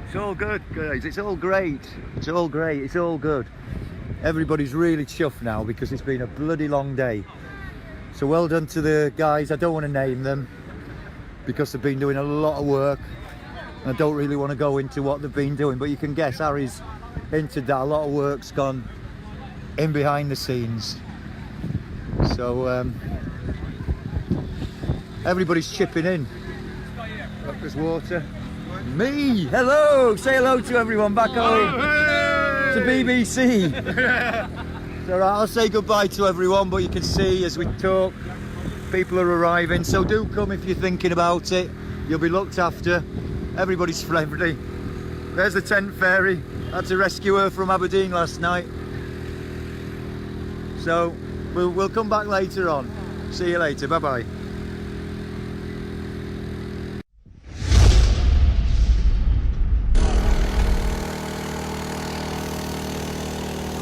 It's all good, guys. It's all great. It's all great. It's all good. Everybody's really chuffed now because it's been a bloody long day. So well done to the guys. I don't want to name them because they've been doing a lot of work. I don't really want to go into what they've been doing, but you can guess Harry's hinted that a lot of work's gone in behind the scenes. So everybody's chipping in. Look, there's water. Me! Hello! Say hello to everyone back home. To BBC. It's alright, I'll say goodbye to everyone, but you can see as we talk, people are arriving. So do come if you're thinking about it. You'll be looked after. Everybody's friendly. There's the tent fairy. I had to rescue her from Aberdeen last night. So we'll come back later on. See you later. Bye bye.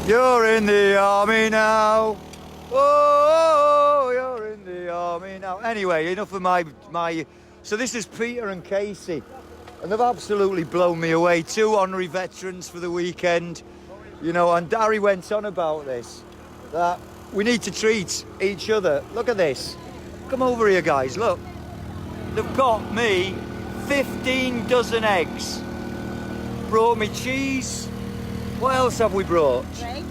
You're in the army now. Oh, you're in the army now. Anyway, enough of my. So this is Peter and Casey, and they've absolutely blown me away. 2 honorary veterans for the weekend. You know, and Harry went on about this, that we need to treat each other. Look at this. Come over here, guys. Look. They've got me 15 dozen eggs. Brought me cheese. What else have we brought?
Bread.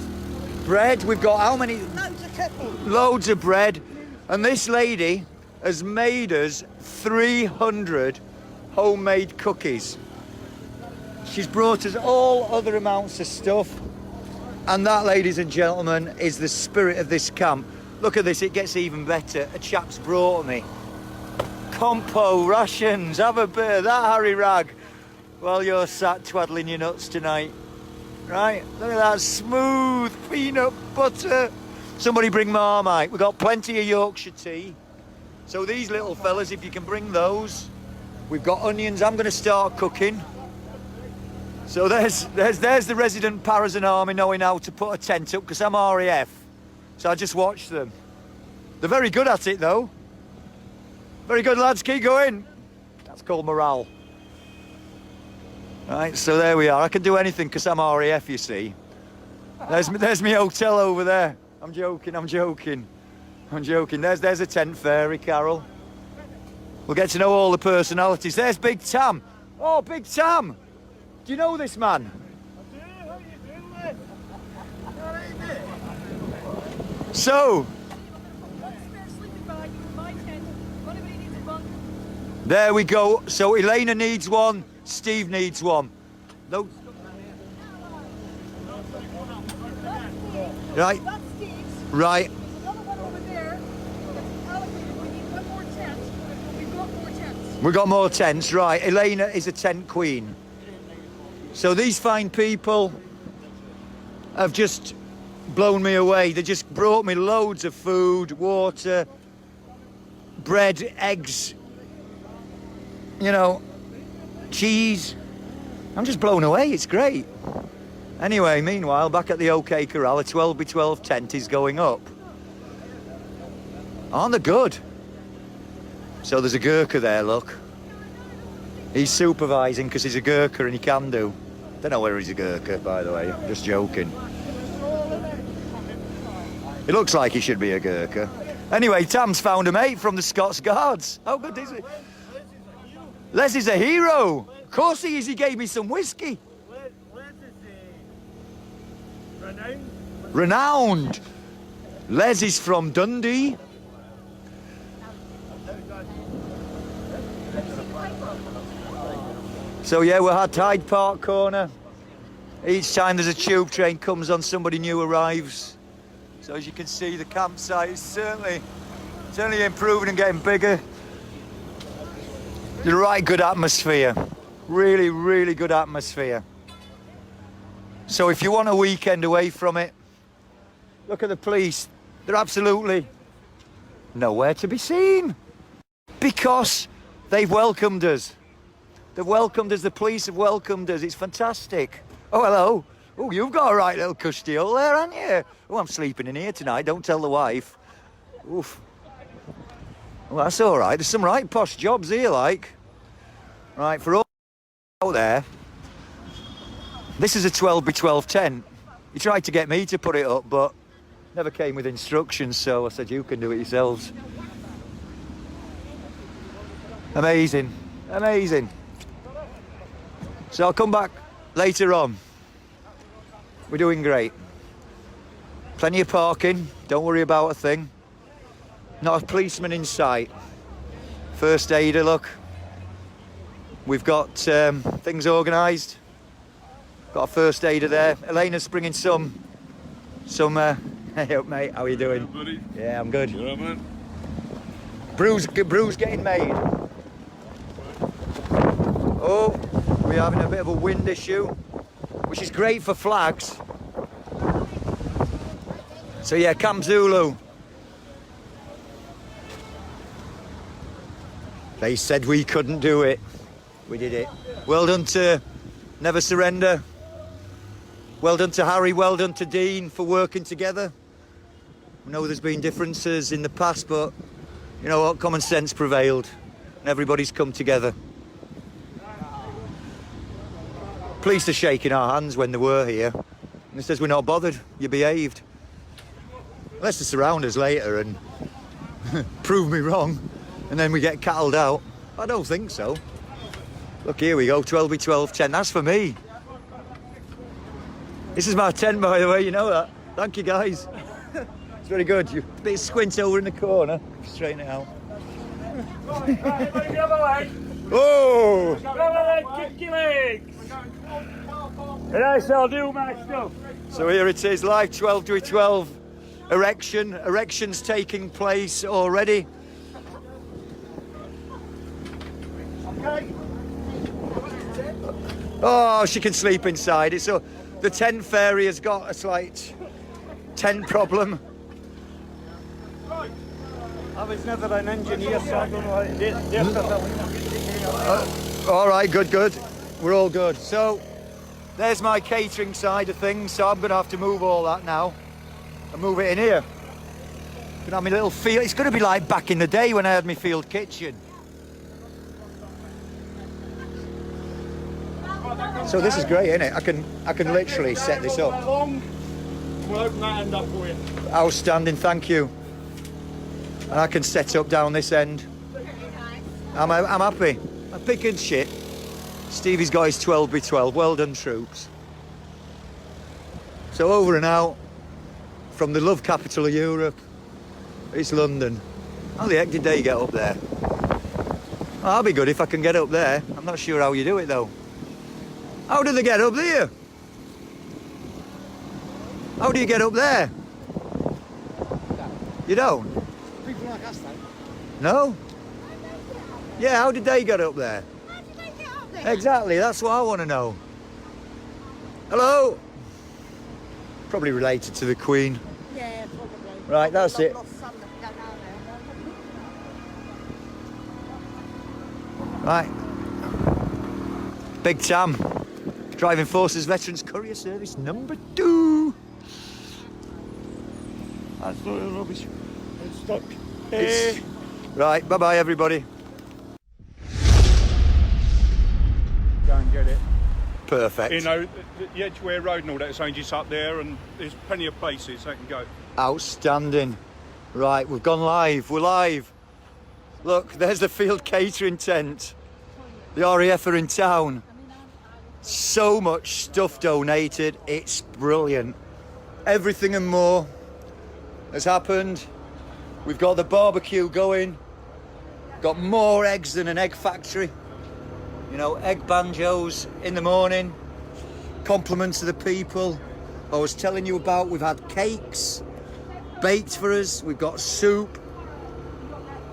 Bread. We've got how many?
Loads of cookies.
Loads of bread. And this lady has made us 300 homemade cookies. She's brought us all other amounts of stuff. And that, ladies and gentlemen, is the spirit of this camp. Look at this, it gets even better. A chap's brought me compo rations. Have a bit of that, Harry Rag, while you're sat twaddling your nuts tonight. Right, look at that smooth peanut butter. Somebody bring Marmite. We've got plenty of Yorkshire tea. So these little fellas, if you can bring those. We've got onions. I'm going to start cooking. So there's the resident Parazan army knowing how to put a tent up, because I'm RAF. So I just watch them. They're very good at it though. Very good, lads, keep going. That's called morale. Right, so there we are. I can do anything because I'm RAF, you see. There's my hotel over there. I'm joking. There's a tent fairy, Carol. We'll get to know all the personalities. There's Big Tam. Oh, Big Tam. Do you know this man?
How you doing, mate? All right,
So, there we go. So Elena needs one, Steve needs one. No. Right.
That's Steve's.
Right.
There's another one over there that's allocated. We need one more tent. We've got more tents.
We've got more tents, right. Elena is a tent queen. So these fine people have just blown me away. They just brought me loads of food, water, bread, eggs, you know, cheese. I'm just blown away, it's great. Anyway, meanwhile, back at the OK Corral, a 12x12 tent is going up. Aren't they good? So there's a Gurkha there, look. He's supervising because he's a Gurkha and he can do. Don't know whether he's a Gurkha, by the way. I'm just joking. It looks like he should be a Gurkha. Anyway, Tam's found a mate from the Scots Guards. How good is it? Les is a hero. Of course he is. He gave me some whiskey. Renowned. Les is from Dundee. So yeah, we're at Hyde Park corner. Each time there's a tube train comes on, somebody new arrives. So as you can see, the campsite is certainly improving and getting bigger. The right good atmosphere. Really, really good atmosphere. So if you want a weekend away from it, look at the police. They're absolutely nowhere to be seen. Because they've welcomed us. They've welcomed us, the police have welcomed us. It's fantastic. Oh, hello. Oh, you've got a right little cushy hole there, haven't you? Oh, I'm sleeping in here tonight. Don't tell the wife. Oof. Well, that's all right. There's some right posh jobs here, like. Right, for all out there, this is a 12 by 12 tent. He tried to get me to put it up, but never came with instructions, so I said, you can do it yourselves. Amazing. Amazing. So I'll come back later on. We're doing great. Plenty of parking, don't worry about a thing. Not a policeman in sight. First aider, look. We've got things organised. Got a first aider there. Elena's bringing some hey up mate, how are you doing?
Yeah, buddy.
Yeah, I'm good.
You all right, man?
Brew's getting made. Oh, we're having a bit of a wind issue, which is great for flags. So yeah, Camp Zulu. They said we couldn't do it. We did it. Well done to Never Surrender. Well done to Harry, well done to Dean for working together. I know there's been differences in the past, but you know what, common sense prevailed and everybody's come together. Police are shaking our hands when they were here. And it says we're not bothered, you behaved. Unless they surround us later and prove me wrong, and then we get cattled out. I don't think so. Look, here we go, 12 by 12 tent, that's for me. This is my tent, by the way, you know that. Thank you, guys. It's very good. You a bit squint over in the corner, straighten it out. Oh!
Kick your legs! And I shall do my stuff.
So here it is, live 12 by 12 erection. Erection's taking place already. Oh, she can sleep inside it. So the tent fairy has got a slight tent problem.
I was never an engineer, so I don't know how to do.
All right, good. We're all good. So there's my catering side of things. So I'm going to have to move all that now and move it in here. Can have my little field. It's going to be like back in the day when I had my field kitchen. So this is great, isn't it? I can literally set this up.
We'll open that end up for you.
Outstanding, thank you. And I can set up down this end. I'm happy. I'm picking shit. Stevie's got his 12 by 12. Well done, troops. So over and out from the love capital of Europe. It's London. How the heck did they get up there? Oh, I'll be good if I can get up there. I'm not sure how you do it though. How do they get up there? How do you get up there? You don't?
People like us, though.
No? Yeah, how did they get up there?
How did they get up there?
Exactly, that's what I want to know. Hello? Probably related to the Queen.
Yeah, probably.
Right, that's it.
Lost some that don't know
Right. Big Tam. Driving Forces Veterans Courier Service number 2.
That's not rubbish. It's stuck.
Right, bye-bye everybody. Perfect.
You know, the Edgware Road and all that is only just up there, and there's plenty of places they can go.
Outstanding. Right, we've gone live. We're live. Look, there's the field catering tent. The RAF are in town. So much stuff donated. It's brilliant. Everything and more has happened. We've got the barbecue going. Got more eggs than an egg factory. You know, egg banjos in the morning. Compliments to the people I was telling you about. We've had cakes baked for us. We've got soup.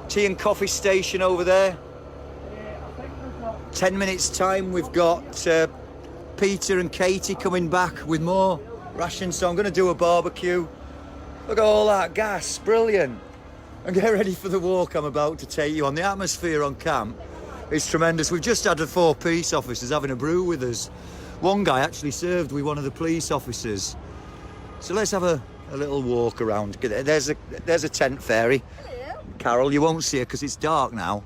Tea and coffee station over there. 10 minutes time we've got Peter and Katie coming back with more rations, so I'm going to do a barbecue. Look at all that gas, brilliant. And get ready for the walk I'm about to take you on. The atmosphere on camp is tremendous. We've just had the 4 police officers having a brew with us. One guy actually served with one of the police officers. So let's have a little walk around. There's a tent fairy.
Hello.
Carol, you won't see her because it's dark now.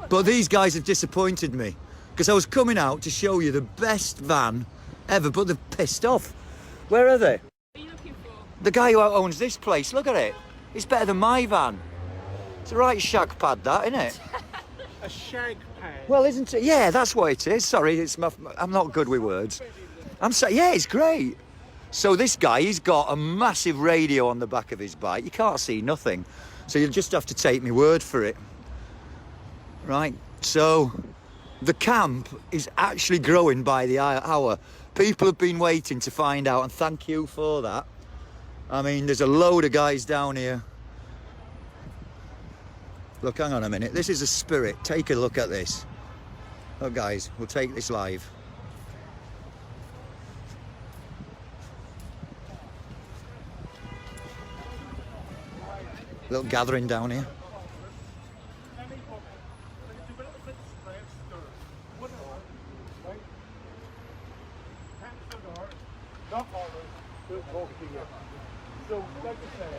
But these guys have disappointed me because I was coming out to show you the best van ever, but they've pissed off. Where are they?
What are you looking for?
The guy who owns this place, look at it. It's better than my van. It's a right shag pad, that, isn't it?
A shag pad.
Well, isn't it? Yeah, that's what it is. Sorry, I'm not good with words. Yeah, it's great. So this guy, he's got a massive radio on the back of his bike. You can't see nothing. So you'll just have to take my word for it. Right, so the camp is actually growing by the hour. People have been waiting to find out, and thank you for that. I mean, there's a load of guys down here. Look, hang on a minute. This is a spirit. Take a look at this. Look, guys, we'll take this live. Little gathering down here.
So, like I said,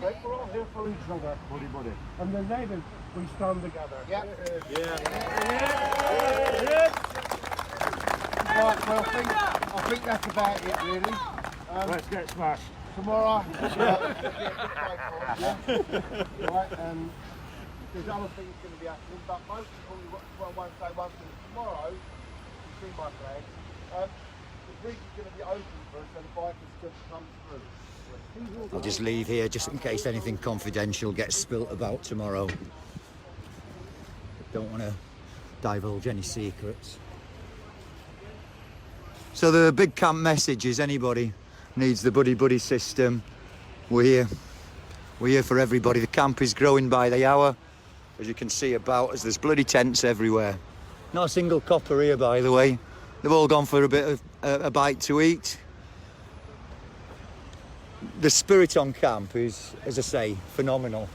right, we're all here for each other, buddy. And the neighbours, we stand together.
Yeah.
Yeah.
Right, well, I think that's about it, really.
Let's get smashed.
Tomorrow, there's other things going to be happening, but most people won't say one thing. Tomorrow, you see my flag, the bridge is going to be open for us and the bikers can come through.
I'll just leave here just in case anything confidential gets spilt about tomorrow. Don't want to divulge any secrets. So the big camp message is anybody needs the buddy system, we're here. We're here for everybody. The camp is growing by the hour. As you can see about us, there's bloody tents everywhere. Not a single copper here, by the way. They've all gone for a bit of a bite to eat. The spirit on camp is, as I say, phenomenal.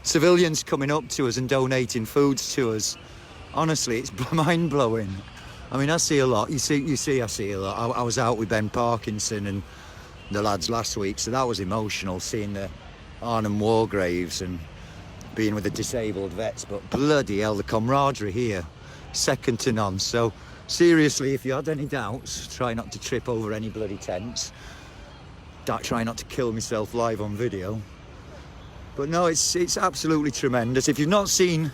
Civilians coming up to us and donating foods to us. Honestly, it's mind-blowing. I mean, I see a lot. I see a lot. I was out with Ben Parkinson and the lads last week, so that was emotional, seeing the Arnhem war graves and being with the disabled vets. But bloody hell, the camaraderie here, second to none. So seriously, if you had any doubts, try not to trip over any bloody tents. Try not to kill myself live on video. But no, it's absolutely tremendous. If you've not seen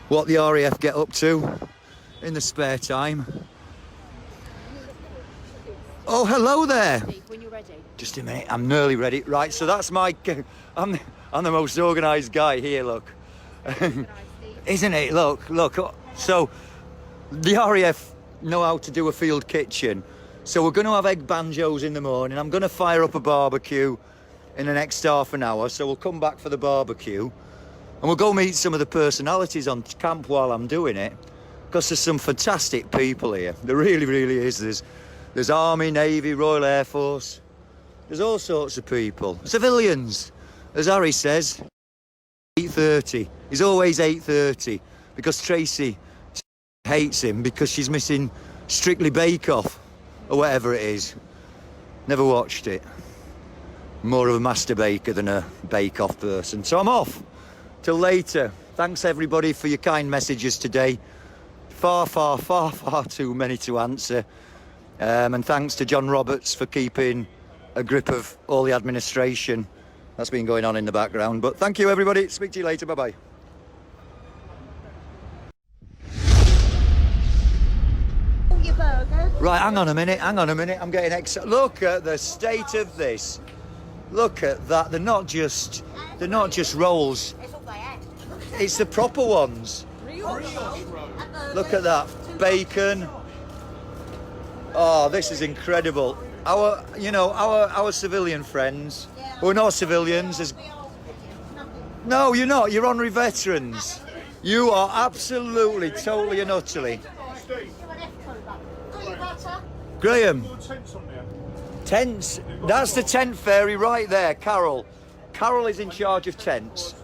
what the RAF get up to in the spare time. Oh, hello there.
When you're ready.
Just a minute, I'm nearly ready. Right, so that's my... I'm the most organised guy here, look. Isn't it? Look. So, the RAF know how to do a field kitchen. So we're going to have egg banjos in the morning. I'm going to fire up a barbecue in the next half an hour. So we'll come back for the barbecue. And we'll go meet some of the personalities on camp while I'm doing it. Because there's some fantastic people here. There really, really is. There's Army, Navy, Royal Air Force. There's all sorts of people. Civilians, as Harry says, 8:30. He's always 8:30 because Tracy hates him because she's missing Strictly Bake Off or whatever it is. Never watched it. More of a master baker than a Bake Off person. So I'm off till later. Thanks everybody for your kind messages today. Far, far, far, far too many to answer. And thanks to John Roberts for keeping a grip of all the administration that's been going on in the background. But thank you, everybody. Speak to you later. Bye-bye.
Your burger.
Right, hang on a minute. I'm getting excited. Look at the state of this. Look at that. They're not just rolls.
That's all they had.
It's the proper ones. Look at that. Bacon. Oh, this is incredible. Our civilian friends. We're not civilians. No, you're not. You're honorary veterans. You are absolutely, totally and utterly. Graham. Tents. That's the tent fairy right there, Carol. Carol is in charge of tents.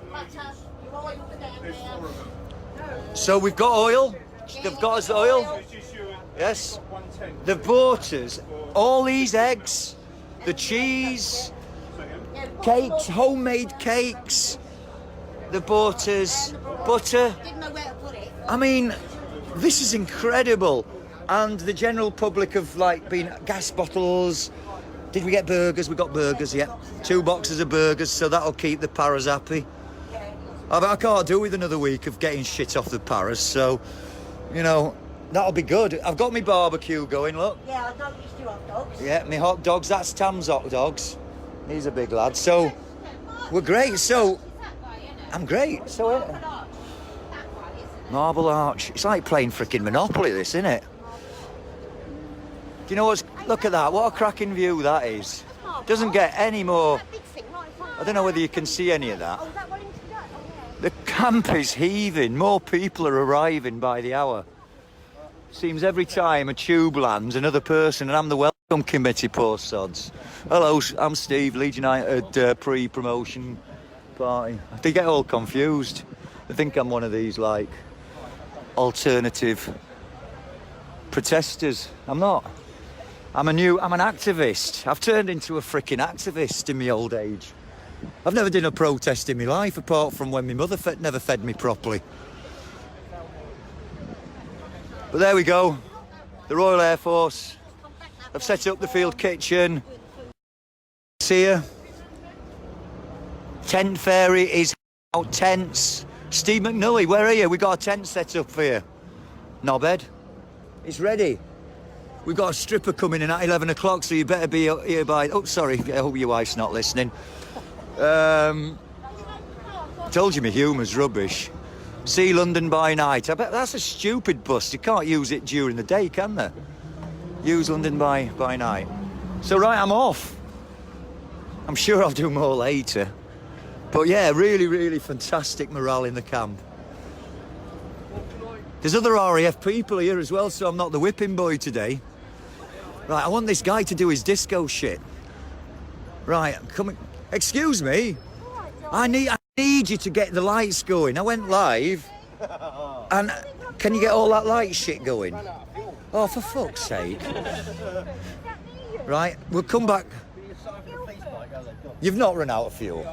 So we've got oil. They've got us oil. Yes. They've bought us all these eggs, the cheese, cakes, homemade cakes. They've bought us butter.
Didn't know where to put it.
I mean, this is incredible. And the general public have been gas bottles. Did we get burgers? We got burgers, yeah. 2 boxes of burgers, so that'll keep the paras happy. I can't do with another week of getting shit off the paras, so, that'll be good. I've got my barbecue going, look.
Yeah, I don't used to hot dogs.
Yeah, my hot dogs, that's Tam's hot dogs. He's a big lad, so we're great, so I'm great, so Marble Arch. It's like playing frickin' Monopoly, this, isn't it? Do you know what's... Look at that, what a cracking view that is. Doesn't get any more... I don't know whether you can see any of that. The camp is heaving, more people are arriving by the hour. Seems every time a tube lands, another person, and I'm the welcome committee, poor sods. Hello, I'm Steve, Leeds United pre-promotion party. They get all confused. They think I'm one of these, alternative protesters. I'm not. I'm an activist. I've turned into a freaking activist in my old age. I've never done a protest in my life, apart from when my mother never fed me properly. But there we go. The Royal Air Force. I've set up the field kitchen. It's here. Tent fairy is out tents. Steve McNully, where are you? We got a tent set up for you. Knobhead. It's ready. We've got a stripper coming in at 11 o'clock, so you better be here by... Oh, sorry, I hope your wife's not listening. Told you my humour's rubbish. See London by night. I bet that's a stupid bus. You can't use it during the day, can they? Use London by night. So, right, I'm off. I'm sure I'll do more later. But, yeah, really, really fantastic morale in the camp. There's other RAF people here as well, so I'm not the whipping boy today. Right, I want this guy to do his disco shit. Right, I'm coming. Excuse me. I need you to get the lights going. I went live. And can you get all that light shit going? Oh, for fuck's sake. Right, we'll come back. You've not run out of fuel.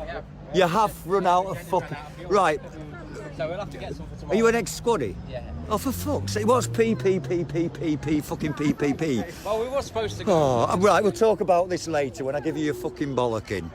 You have run out of fucking... Right.
So we'll have to get some for tomorrow.
Are you an ex-squaddy?
Yeah.
Oh, for fuck's sake. What's PPPPPP fucking PPP?
Well, we were supposed to go.
Oh, right, we'll talk about this later when I give you your fucking bollocking.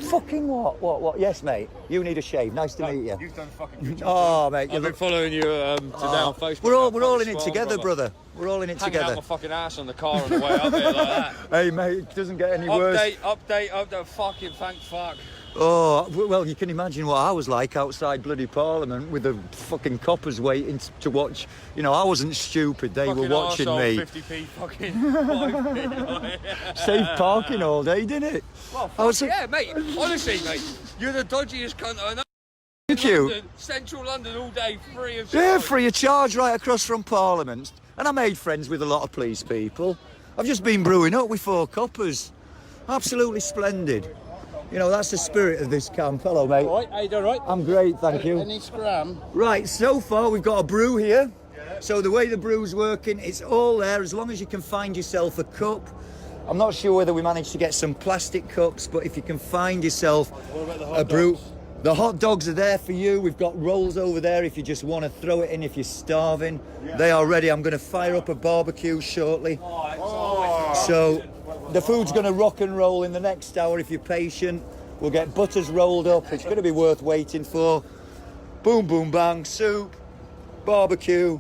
Fucking what? What? Yes, mate. You need a shave. Nice to meet you.
You've done fucking good job.
Oh, mate.
I've been following you today on Facebook.
We're all in it together, brother. We're all in it
Hanging
together.
out my fucking ass on the car on the way up here like that.
Hey, mate, it doesn't get any worse.
Update. Fucking thank fuck.
Oh, well, you can imagine what I was like outside bloody Parliament with the fucking coppers waiting to watch. I wasn't stupid. They were watching me.
50p fucking 5p.
Safe parking all day, didn't it?
Well, yeah, mate. Honestly, mate, you're the dodgiest cunt I know.
Thank you.
London, Central London all day, free of charge.
Yeah, free of charge right across from Parliament. And I made friends with a lot of police people. I've just been brewing up with 4 coppers. Absolutely splendid. That's the spirit of this camp. Hello, mate.
All right, how you doing, right?
I'm great, thank you.
Any scram?
Right, so far we've got a brew here. So the way the brew's working, it's all there as long as you can find yourself a cup. I'm not sure whether we managed to get some plastic cups, but if you can find yourself a brew... The hot dogs are there for you. We've got rolls over there if you just want to throw it in if you're starving. They are ready. I'm going to fire up a barbecue shortly. So the food's going to rock and roll in the next hour if you're patient. We'll get butters rolled up. It's going to be worth waiting for. Boom, boom, bang. Soup, barbecue,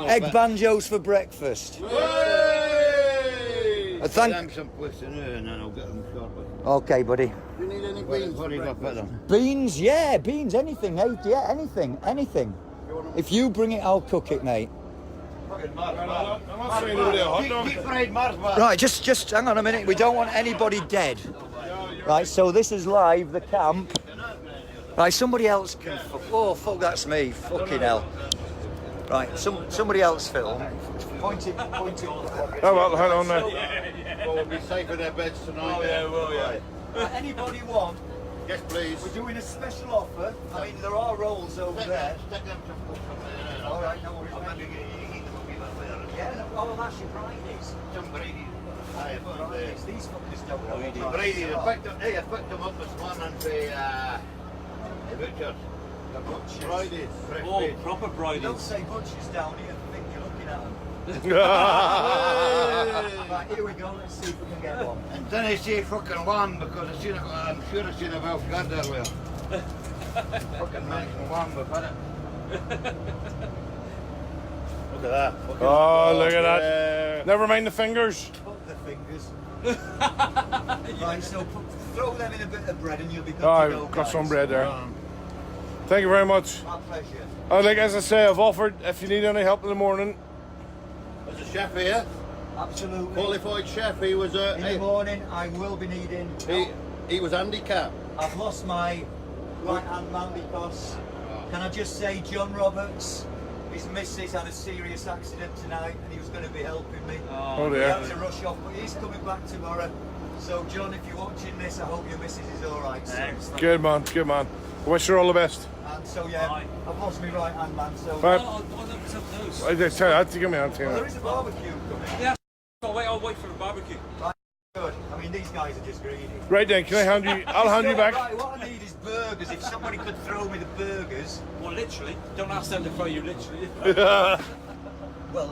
egg banjos for breakfast. Okay, buddy.
Do you need any beans?
Beans, yeah, beans, anything, mate. Yeah, anything, anything. If you bring it, I'll cook it, mate. Right, just hang on a minute. We don't want anybody dead. Right, so this is live, the camp. Right, somebody else can. Oh, fuck, that's me. Fucking hell. Right, somebody else film. Point it.
Oh well, hang on there.
Well, we'll be safe in their beds tonight.
Oh, yeah, well, yeah.
Anybody want?
Yes, please.
We're doing a special offer. I mean, there are rolls over there. All right, no worries. Yeah, no, oh, that's your Fridays. Fridays. These fuckers don't know.
Brady, I picked them up this morning for the butchers.
The butchers.
Fridays.
Oh, proper Fridays.
Don't say butchers down here. Think you're looking at them. Right, here we go. Let's see if we can get one.
And then I say fucking one because I'm sure I seen a Welsh guard earlier. Fucking mention one, but look at that.
Oh, look at that. Never mind the fingers.
Fuck the fingers. Right, so throw them in a bit of bread and you'll be good
Oh,
to go,
I've got
guys.
some bread there. Thank you very much.
My pleasure.
Like as I say, I've offered if you need any help in the morning.
There's a chef here,
Absolutely.
qualified chef. He was
In the morning, I will be needing.
he was handicapped.
I've lost my right-hand man because, can I just say, John Roberts, his missus had a serious accident tonight and he was going to be helping me.
Oh
He
dear.
had to rush off, but he's coming back tomorrow. So, John, if you're watching this, I hope your missus is all right.
Thanks.
Good man, good man. Wish her all the best.
And so, yeah,
Right.
I've lost my right-hand man. So,
Right.
Oh, that was those.
I just tell you, I had to give me on to
well, there
you.
is a barbecue coming.
Yeah. I'll wait for the barbecue.
Good. I mean, these guys are just greedy.
Right then, can I hand you? I'll hand you back.
Right, what I need is burgers. If somebody could throw me the burgers.
Well, literally. Don't ask them to throw you literally.
Well,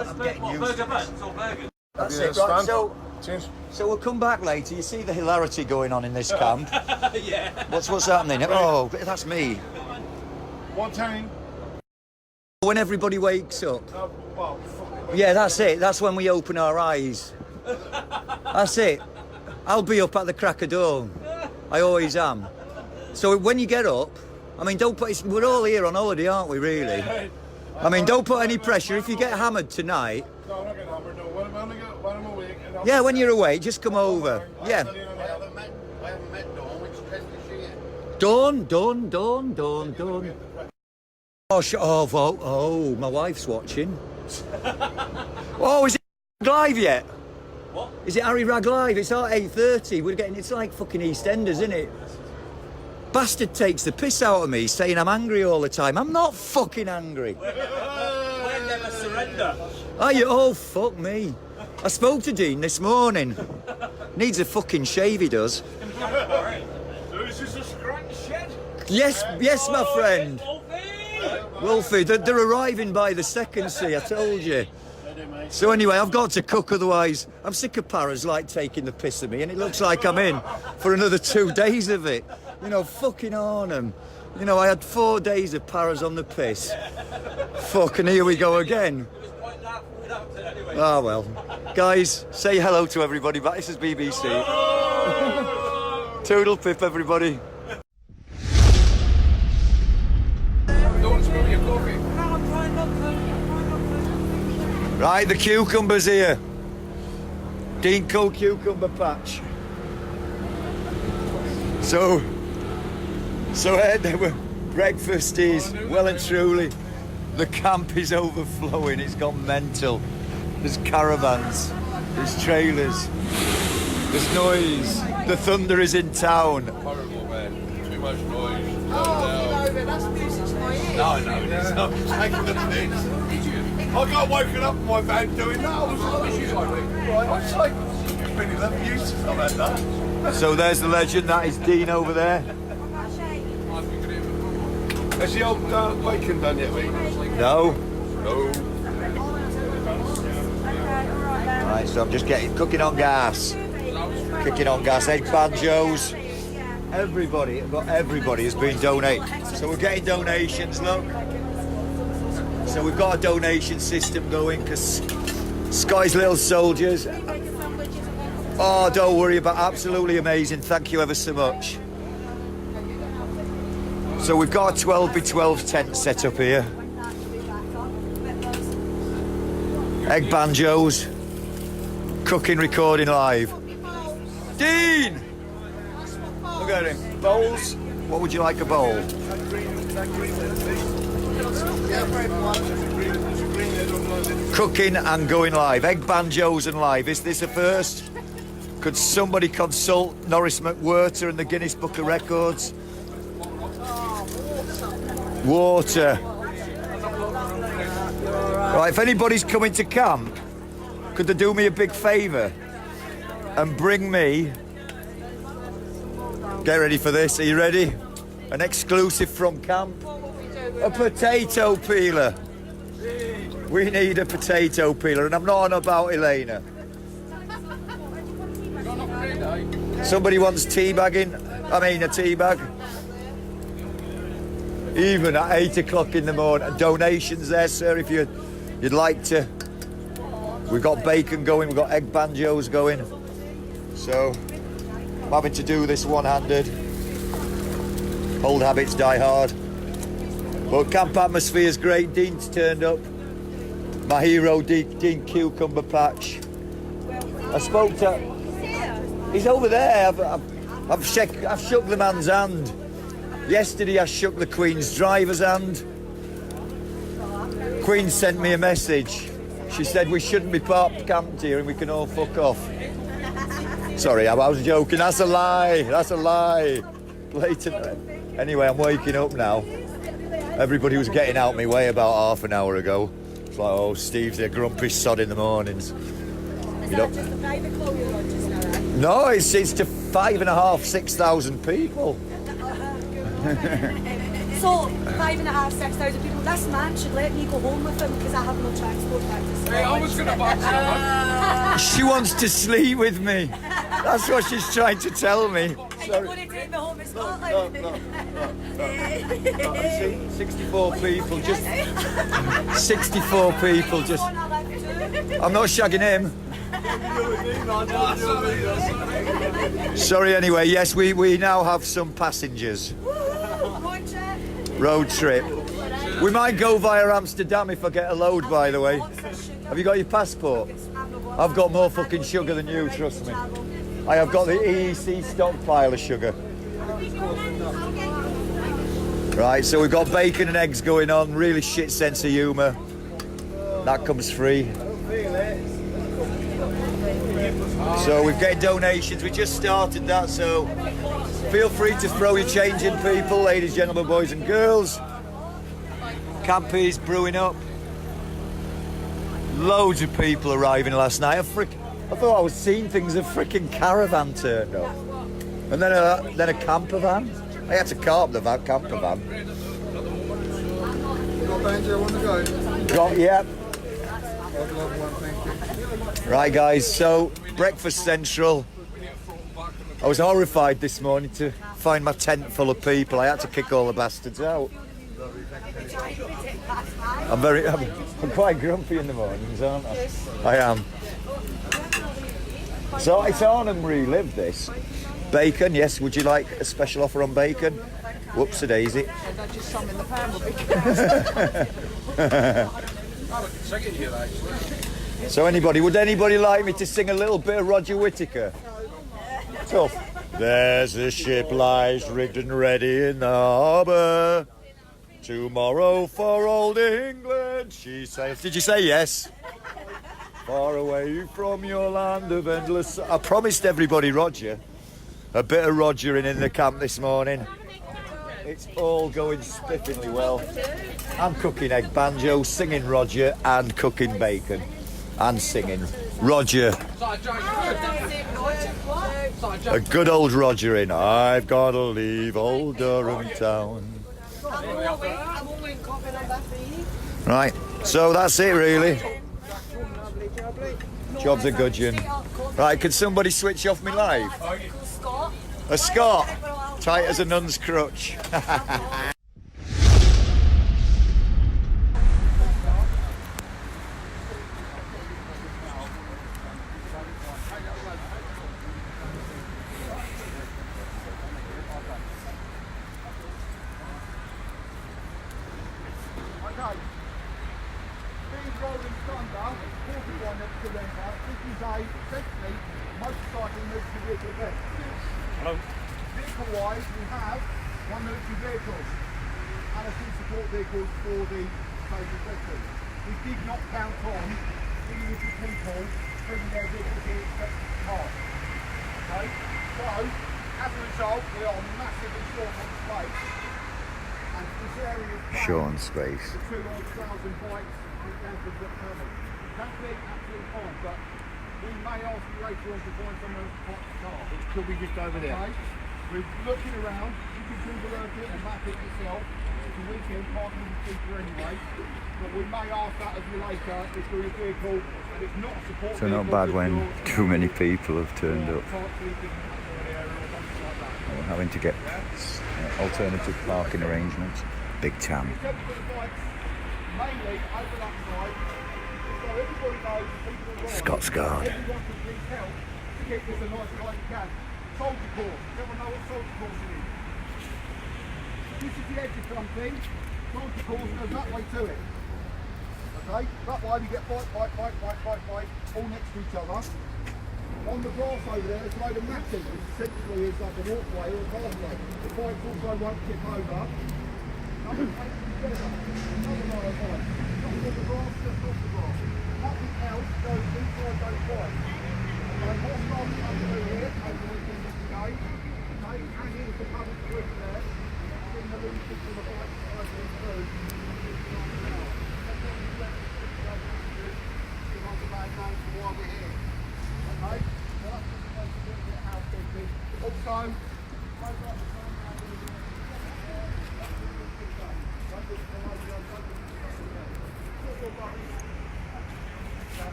I'm getting used to
Burger
this.
buns or burgers?
That's
Yeah,
it, right?
stand.
So,
Change.
we'll come back later. You see the hilarity going on in this camp.
Yeah.
What's happening? Oh, that's me.
One time.
When everybody wakes up.
Well,
Yeah, that's it. That's when we open our eyes. That's it. I'll be up at the crack of dawn. I always am. So when you get up, I mean, don't put. We're all here on holiday, aren't we? Really. I mean, don't put any pressure. If you get hammered tonight,
no, I'm not getting hammered. No, when I'm awake. And
yeah, when you're awake, just come over. Yeah.
I haven't met Dawn. Which test is she in?
Dawn. Oh, my wife's watching. Oh, is it live yet?
What?
Is it Harry Rag Live? It's at 8:30. We're getting. It's like fucking EastEnders, isn't it? Bastard takes the piss out of me, saying I'm angry all the time. I'm not fucking angry.
We'll never surrender.
Are you? Oh, fuck me. I spoke to Dean this morning. Needs a fucking shave, he does.
So is this a scratch shed?
Yes, my friend. Wolfie, they're arriving by the second, see, I told you. So anyway, I've got to cook, otherwise I'm sick of paras like taking the piss of me, and it looks like I'm in for another 2 days of it. You know, fucking Arnhem. You know, I had 4 days of paras on the piss. Fuck, and here we go again. Ah, well. Guys, say hello to everybody back. This is BBC. Toodle pip, everybody.
Don't spill your coffee.
Right, the cucumber's here. Dean Cold cucumber patch. So there were breakfast is well and truly. The camp is overflowing. It's gone mental. There's caravans. There's trailers. There's noise. The thunder is in town.
Horrible, man. Too much noise.
That's music to my ears.
No, it's not. Taking the piss. Did you? I got woken up in my van doing that. I was like, right, I was like, it's been 11 years since I've had that.
So there's the legend. That is Dean over there.
I think Has the old bacon done yet, mate?
No.
No.
Right, so I'm just cooking on gas. Cooking on gas, egg banjos. Everybody has been donating. So we're getting donations, look. So we've got a donation system going because Sky's little soldiers. Oh, don't worry about, absolutely amazing. Thank you ever so much. So we've got a 12x12 tent set up here. Egg banjos. Cooking, recording live. Dean! Look at him. Bowls? What would you like a bowl? Cooking and going live. Egg banjos and live. Is this a first? Could somebody consult Norris McWhirter and the Guinness Book of Records? Water. Right, if anybody's coming to camp, could they do me a big favour and bring me, get ready for this, are you ready? An exclusive from camp, a potato peeler. We need a potato peeler, and I'm not on about Elena. Somebody wants teabagging, a tea bag. Even at 8 o'clock in the morning, donations there, sir, if you'd like to. We've got bacon going, we've got egg banjos going. So, I'm having to do this one-handed. Old habits die hard. But camp atmosphere's great. Dean's turned up. My hero, Dean Cucumber Patch. I spoke to... He's over there. I've shook the man's hand. Yesterday I shook the Queen's driver's hand. Queen sent me a message. She said we shouldn't be camped here and we can all fuck off. Sorry, I was joking. That's a lie. That's a lie. Blatant. Anyway, I'm waking up now. Everybody was getting out my way about half an hour ago. It's like, oh, Steve's a grumpy sod in the mornings.
Is that just the private club you're on just now?
No, it's to 5,500, 6,000 people.
So, 5,500, 6,000 people, this man should let me go home with him because I have no transport back to Scotland.
Hey, I was going to box
She wants to sleep with me. That's what she's trying to tell me.
Are you going to take me home to Scotland?
No. 64 people, just... 64 people, just... I'm not shagging him. Sorry, anyway, yes, we now have some passengers. Road trip. We might go via Amsterdam if I get a load, by the way. Have you got your passport? I've got more fucking sugar than you, trust me. I have got the EEC stockpile of sugar. Right, so we've got bacon and eggs going on, really shit sense of humour. That comes free. So we're getting donations, we just started that, so feel free to throw your change in, people, ladies, gentlemen, boys and girls. Campies brewing up. Loads of people arriving last night. I thought I was seeing things, a freaking caravan turned up. And then a camper van. I had to carp the camper van.
Got banjo on the go?
Got, yeah.
I'd love one, thank you.
Right, guys, so breakfast central. I was horrified this morning to find my tent full of people. I had to kick all the bastards out. I'm quite grumpy in the mornings, aren't I? I am. So it's on and relive this. Bacon, yes, would you like a special offer on bacon? Whoops-a-daisy.
Just some in the pan would be
So would anybody like me to sing a little bit of Roger Whittaker? Tough. There's a ship lies rigged and ready in the harbour. Tomorrow for old England, she sails. Did you say yes? Far away from your land of endless... I promised everybody Roger. A bit of Rogering in the camp this morning. It's all going spiffingly well. I'm cooking egg banjo, singing Roger, and cooking bacon. And singing Roger. A good old Rogering. I've got to leave old Durham town. Right, so that's it really. Job's a good one. Right, could somebody switch off me live? A Scot, tight as a nun's crutch.
Rolling Thunder, 41 at Cenotaph. This is essentially motorcycle military vehicle event.
Hello.
Vehicle-wise, we have one military vehicle and a few support vehicles for the Soviet veterans. We did not count on individual people bringing their vehicles here to park. Okay? So, as a result, we are massively short on space. And this area is
Short on space.
for 2,000 bikes and campers that come in. That be absolutely fine, but we may ask you later on to find somewhere else to park the car.
It could be just over there.
Okay? We're looking around. You can Google Earth it and map it yourself. It's a weekend, parking is cheaper anyway. But we may ask that of you later if you're in a vehicle and it's not a support
So not
vehicle,
bad
but
when
you're-
too many people have turned up.
park sleeping in an area or something like that.
We're having to get alternative parking arrangements. Big town. Scots Guard.
Everyone can please help to get this as nice as you can. Soldier course. Everyone know what soldier course is? This is the edge of something. Soldier course goes that way to it. Okay? That way we get bike, all next to each other. On the grass over there, there's a load of matting, which essentially is like a walkway or a pathway. The bikes also won't tip over. Nothing takes together. Another line of bikes. Nothing on the grass, just off the grass. Nothing else goes inside those bikes. Okay, what's starting up to do here, over the weekend today, okay, and here's the public street there. In the loose on the bikes cycling through. Give us a bad name for why we're here. Okay? So that's just supposed to be a bit of housekeeping. Also,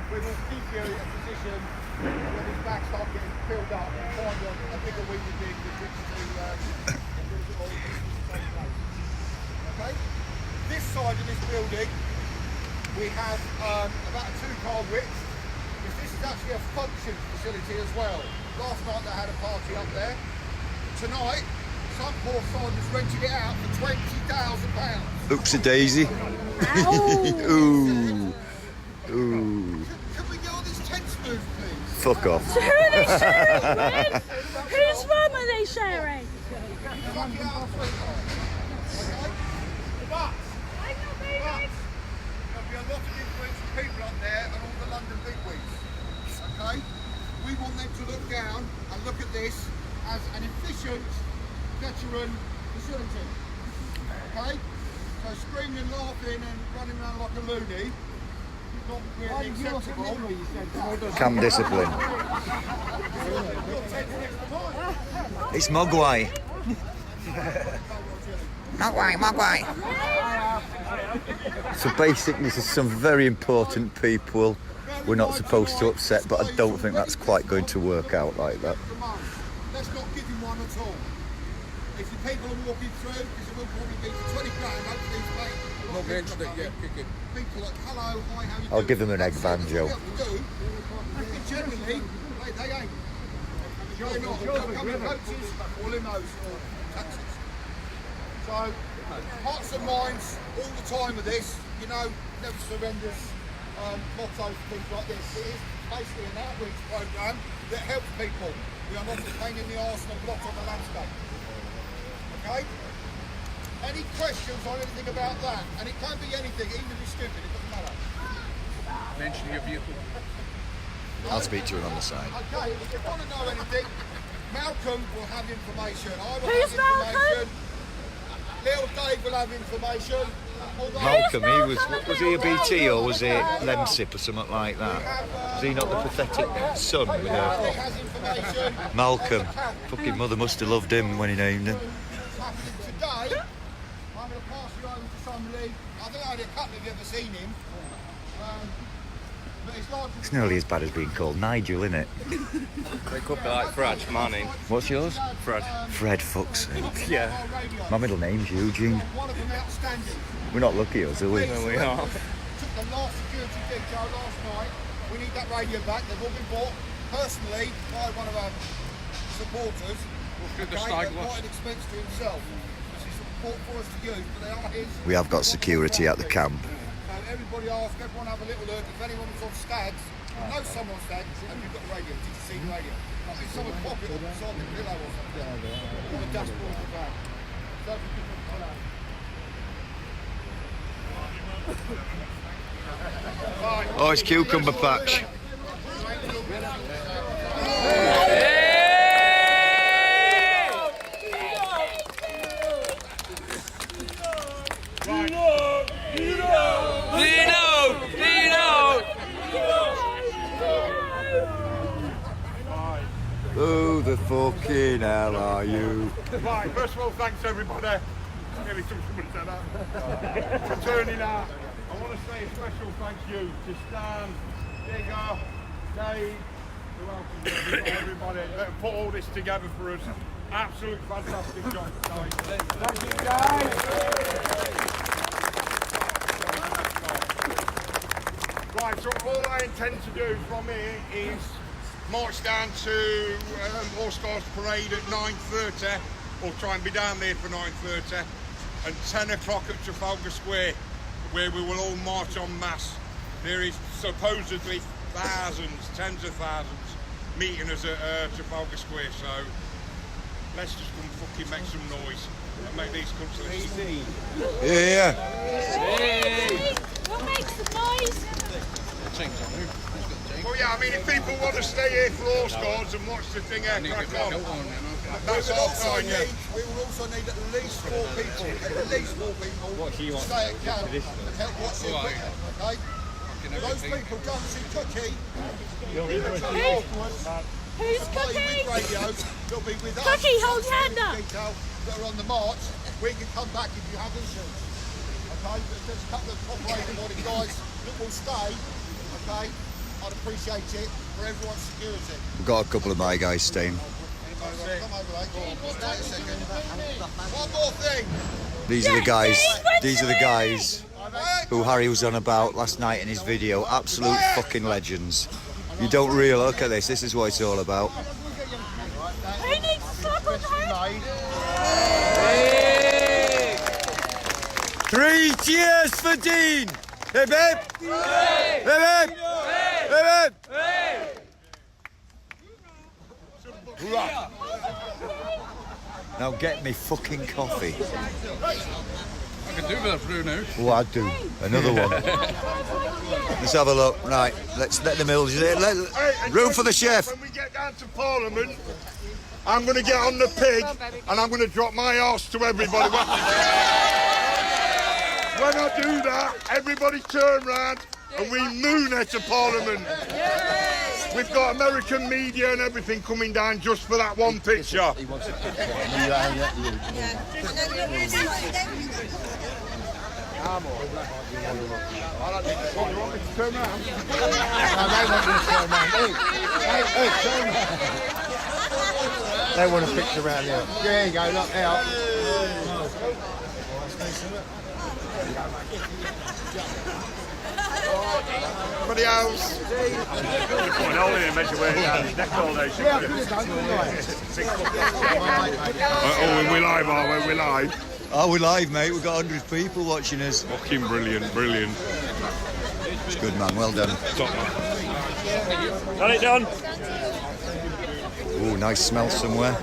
we will keep you in a position when these bags start getting filled up and find a bigger weedy dig with which to okay? This side of this building we have about a 2-car width. This is actually a function facility as well. Last night they had a party up there. Tonight, some poor sod has rented it out for £20,000.
Oopsie daisy. Ooh. Ooh.
Can we get all this tent moved, please?
Fuck off.
Who are they sharing with? Whose room are they sharing?
Fucking hell, sweetheart. Okay? But there'll be a lot of influential people up there and all the London bigwigs. Okay? We want them to look down and look at this as an efficient veteran facility. Okay? So screaming and laughing and running around like a loony is not really acceptable.
Camp discipline. It's Mogwai. Mogwai. So basically this is some very important people we're not supposed to upset, but I don't think that's quite going to work out like that.
Let's not give him one at all. If the people are walking through, because it will probably be for 20 grand, hopefully it's made.
Not mentioned it yet, kick it.
People like, hello, hi, how you
I'll
doing?
give them an egg banjo.
Generally, they ain't. They're not. They'll come in coaches or limos or taxis. So, hearts and minds all the time with this, you know, never surrenders motto for things like this. It is basically an outreach programme that helps people. We are not a pain in the arse and a blot on the landscape. Okay? Any questions on anything about that? And it can be anything, even if it's stupid, it doesn't matter.
Mention your vehicle.
I'll speak to him on the side.
Okay, if you want to know anything, Malcolm will have information. I will
Who's
have information.
Malcolm?
Little Dave will have information.
Malcolm, was he a BT or was it Lemsip or something like that? Was he not the pathetic son with a... Malcolm, fucking mother must have loved him when he named him.
Today, I'm going to pass you over to somebody. I think only a couple of you have ever seen him. But it's largely...
It's nearly as bad as being called Nigel, isn't it?
It could be like Fred, my name.
What's yours?
Fred.
Fred, fuck's sake.
Yeah.
My middle name's Eugene.
One of them outstanding.
We're not lucky, us, are we?
No, we are.
Took the last security detail last night. We need that radio back. They've all been bought personally by one of our supporters.
Good
Okay,
stag
at quite an expense to himself. This is support for us to use, but they are his.
We have got security at the camp.
Everybody ask, everyone have a little look. If anyone was on stags, know someone on stags, have you got the radio? Did you see the radio? I think someone pop it on the side of the pillow or something. On the dashboard of the van. So if you can put that.
Oh, it's cucumber patch. Who the fucking hell are you?
Right, first of all, thanks everybody. Nearly took somebody to that. For turning out. I want to say a special thank you to Stan, Digger, Dave, who else is there? Everybody that put all this together for us. Absolute fantastic job, guys. Thank you, guys. Right, so all I intend to do from here is march down to Horse Guards Parade at 9:30, or try and be down there for 9:30, and 10 o'clock at Trafalgar Square, where we will all march en masse. There is supposedly thousands, tens of thousands, meeting us at Trafalgar Square, so let's just come fucking make some noise and make these cunts listen.
Yeah.
What makes the noise?
Well, yeah, I mean, if people want to stay here for Horse Guards and watch the thing crack on, that's all fine, yeah.
We will also need at least 4 people. At least 4 people. To stay at camp and help watch the equipment, okay? Those people don't see Cookie.
Who's
Party
Cookie?
with radios, they'll be with us.
Cookie, hold your hand up.
Detail that are on the march. We can come back if you have issues. Okay, there's a couple of operating body guys that will stay. Okay, I'd appreciate it for everyone's security.
We've got a couple of my guys staying.
Come over, mate. Wait a second. One more thing.
These are the guys. These are the guys who Harry was on about last night in his video. Absolute fucking legends. You don't really look at this. This is what it's all about.
Who needs a slap on the head?
3 cheers for Dean. Hip hip. Hip hip. Hip hip. Now get me fucking coffee.
I can do with a brew now.
Oh, I'd do another one. Let's have a look. Right, let's let the mills. Room for the chef.
When we get down to Parliament, I'm going to get on the pig and I'm going to drop my arse to everybody. When I do that, everybody turn round and we moon it to Parliament. We've got American media and everything coming down just for that one picture.
They want a picture around here. There you go, look out.
Everybody else. Oh, when we live, are we? We're live.
Oh, we're live, mate. We've got hundreds of people watching us.
Fucking brilliant, brilliant.
It's good, man. Well done.
Top man.
Got it done.
Oh, nice smell somewhere.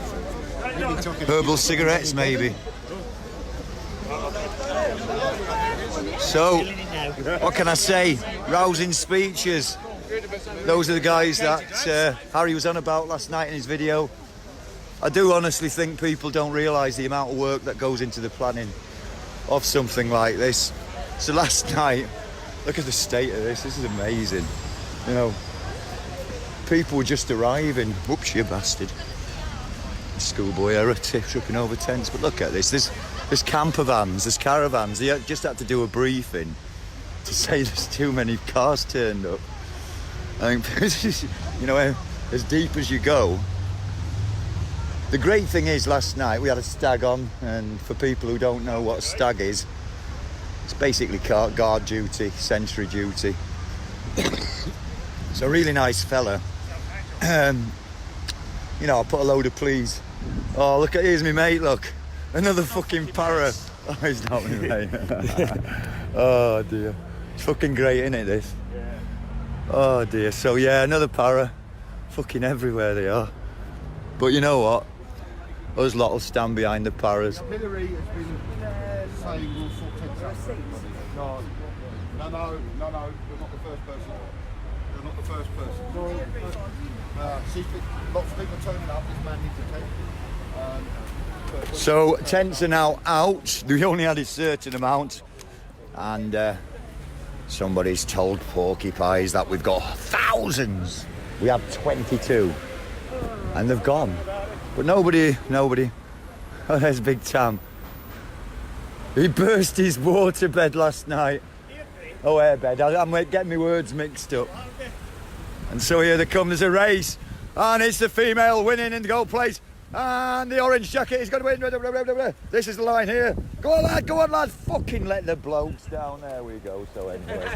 Herbal cigarettes, maybe. So, what can I say? Rousing speeches. Those are the guys that Harry was on about last night in his video. I do honestly think people don't realise the amount of work that goes into the planning of something like this. So last night, look at the state of this. This is amazing. You know, people were just arriving. Whoops, you bastard. Schoolboy error, tripping over tents. But look at this. There's camper vans, there's caravans. They just had to do a briefing to say there's too many cars turned up. I think, you know, as deep as you go. The great thing is, last night we had a stag on, and for people who don't know what a stag is, it's basically guard duty, sentry duty. It's a really nice fella. You know, I put a load of pleas. Oh, look at, here's me mate, look. Another fucking para. Oh, he's not me mate. Oh dear. It's fucking great, isn't it, this?
Yeah.
Oh dear. So yeah, another para. Fucking everywhere they are. But you know what? Us lot will stand behind the paras.
Hillary has been saying we'll sort tents out. No, they're not the first person. They're not the first person. See, lots of people turning up, this man needs a tent.
So tents are now out. We only had a certain amount, and somebody's told Porcupines that we've got thousands. We have 22, and they've gone. But nobody. Oh, there's Big Tam. He burst his waterbed last night. Oh, airbed. I'm getting my words mixed up. And so here they come. There's a race, and it's the female winning in the gold place. And the orange jacket is going to win. This is the line here. Go on, lad. Fucking let the blokes down. There we go. So anyway.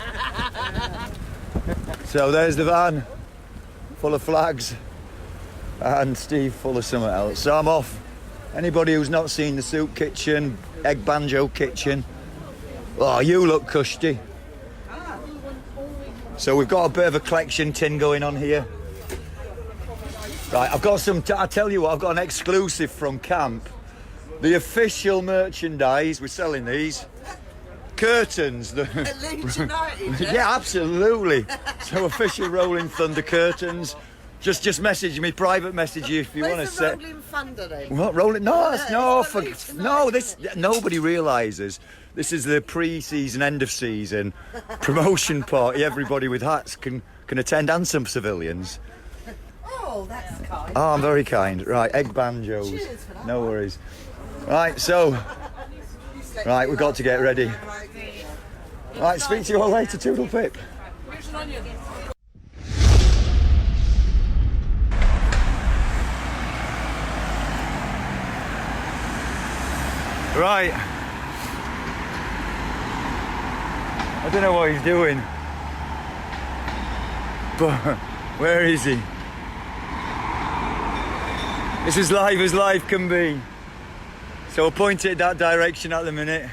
So there's the van, full of flags, and Steve full of something else. So I'm off. Anybody who's not seen the soup kitchen, egg banjo kitchen, oh, you look cushy. So we've got a bit of a collection tin going on here. Right, I've got some, I tell you what, I've got an exclusive from camp. The official merchandise, we're selling these. Curtains.
Leeds United,
Yeah, absolutely. So official Rolling Thunder curtains. Just message me, private message you if you want to set.
Rolling Thunder then?
What, Rolling? No,
It's
no, this, nobody realises. This is the pre-season, end of season promotion party. Everybody with hats can attend, and some civilians.
Oh, that's kind.
Oh, I'm very kind. Right, egg banjos.
Cheers for that.
No worries. Right, so, right, we've got to get ready. Right, speak to you all later, Toodle Pip. Right. I don't know what he's doing. But where is he? This is live as live can be. So I'll point it that direction at the minute.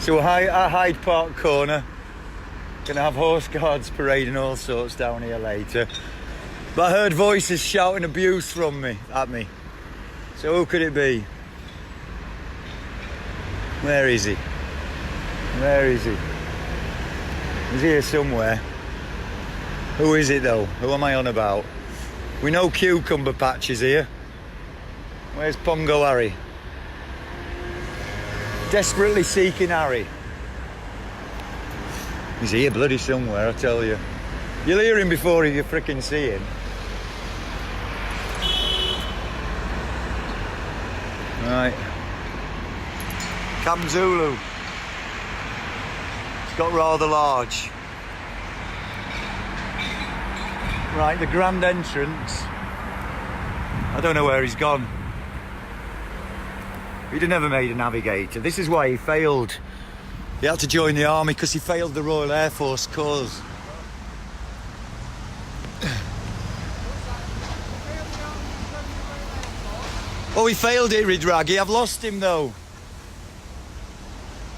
So we're at Hyde Park corner. Gonna have horse guards parading all sorts down here later. But I heard voices shouting abuse at me. So who could it be? Where is he? Where is he? He's here somewhere. Who is it though? Who am I on about? We know Cucumber Patch is here. Where's Pongo Harry? Desperately seeking Harry. He's here bloody somewhere, I tell you. You'll hear him before you frickin' see him. Right. Camp Zulu. It's got rather large. Right, the grand entrance. I don't know where he's gone. He'd never made a navigator. This is why he failed. He had to join the army because he failed the Royal Air Force course. Oh, he failed it, Ridraggy. I've lost him though.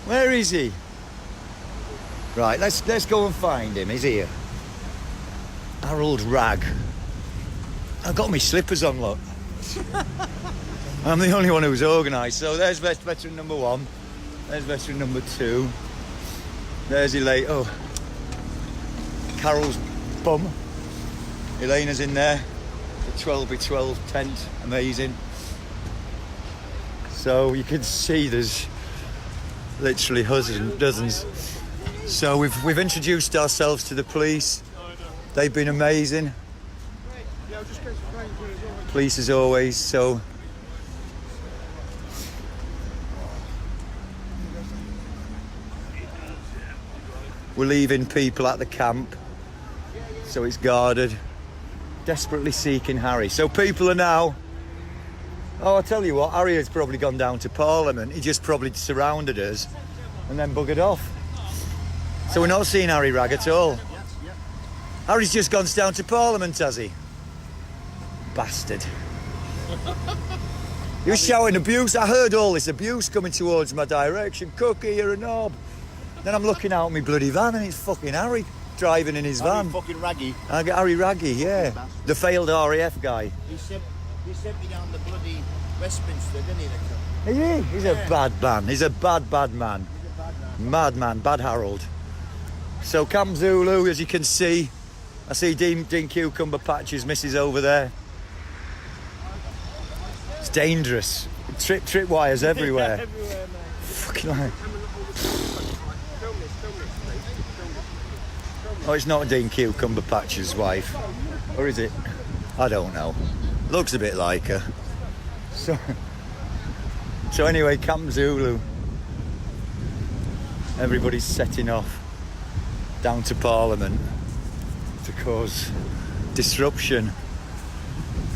Where is he? Right, let's go and find him. He's here. Harold Rag. I've got my slippers on, look. I'm the only one who's organised. So there's veteran number 1. There's veteran number 2. There's Elaine. Oh, Carol's bum. Elena's in there. The 12x12 tent. Amazing. So you can see there's literally dozens. So we've introduced ourselves to the police. They've been amazing. Police as always. So we're leaving people at the camp, so it's guarded. Desperately seeking Harry. So people are now... Oh, I'll tell you what, Harry has probably gone down to Parliament. He just probably surrounded us and then buggered off. So we're not seeing Harry Ragg at all. Harry's just gone down to Parliament, has he? Bastard. He was shouting abuse. I heard all this abuse coming towards my direction. Cookie, you're a knob. Then I'm looking out my bloody van and it's fucking Harry driving in his van.
Fucking Raggy.
I get Harry Raggy, yeah. The failed RAF guy.
He sent me down the bloody Westminster, didn't he?
He's a bad man. He's a bad man. Mad man, bad Harold. So Camp Zulu, as you can see, I see Dean Cucumber Patch's missus over there. It's dangerous. Trip wires everywhere.
Everywhere, mate.
Fucking like. Oh, it's not Dean Cucumber Patch's wife. Or is it? I don't know. Looks a bit like her. So anyway, Camp Zulu. Everybody's setting off down to Parliament to cause disruption.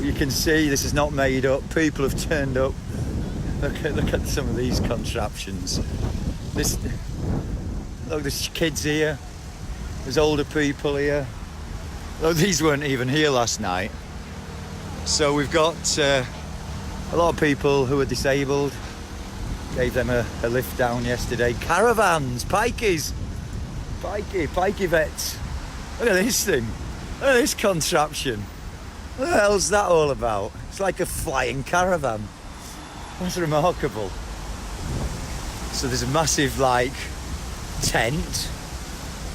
You can see this is not made up. People have turned up. Look at some of these contraptions. Look, there's kids here. There's older people here. Look, these weren't even here last night. So we've got a lot of people who are disabled. Gave them a lift down yesterday. Caravans, pikeys. Pikey vets. Look at this thing. Look at this contraption. What the hell's that all about? It's like a flying caravan. That's remarkable. So there's a massive, like, tent.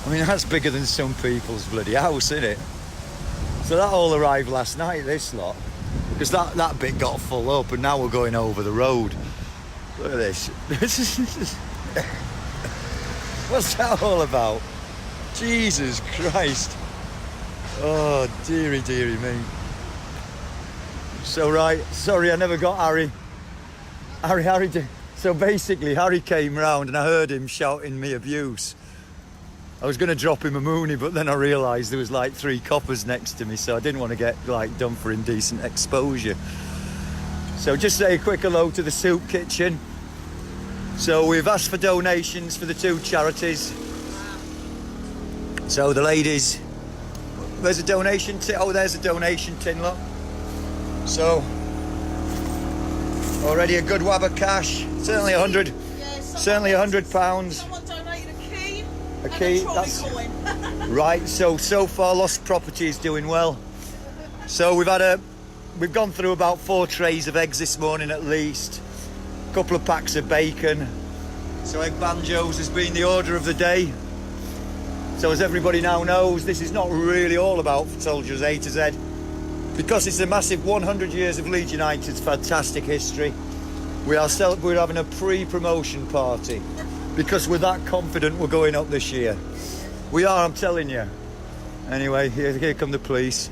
I mean, that's bigger than some people's bloody house, isn't it? So that all arrived last night, this lot. Because that bit got full up and now we're going over the road. Look at this. What's that all about? Jesus Christ. Oh, dearie me. So right, sorry I never got Harry. Harry did. So basically Harry came round and I heard him shouting me abuse. I was going to drop him a moonie, but then I realised there was like 3 coppers next to me, so I didn't want to get like done for indecent exposure. So just say a quick hello to the soup kitchen. So we've asked for donations for the 2 charities. So the ladies, there's a donation tin. Oh, there's a donation tin, look. So already a good wab of cash. Certainly £100.
Yeah,
certainly £100.
Someone donated a key.
A key. That's right. So far, Lost Property is doing well. So we've gone through about 4 trays of eggs this morning at least. A couple of packs of bacon. So egg banjos has been the order of the day. So as everybody now knows, this is not really all about Soldiers A to Z. Because it's a massive 100 years of Leeds United's fantastic history. We're having a pre-promotion party. Because we're that confident we're going up this year. We are, I'm telling you. Anyway, here come the police.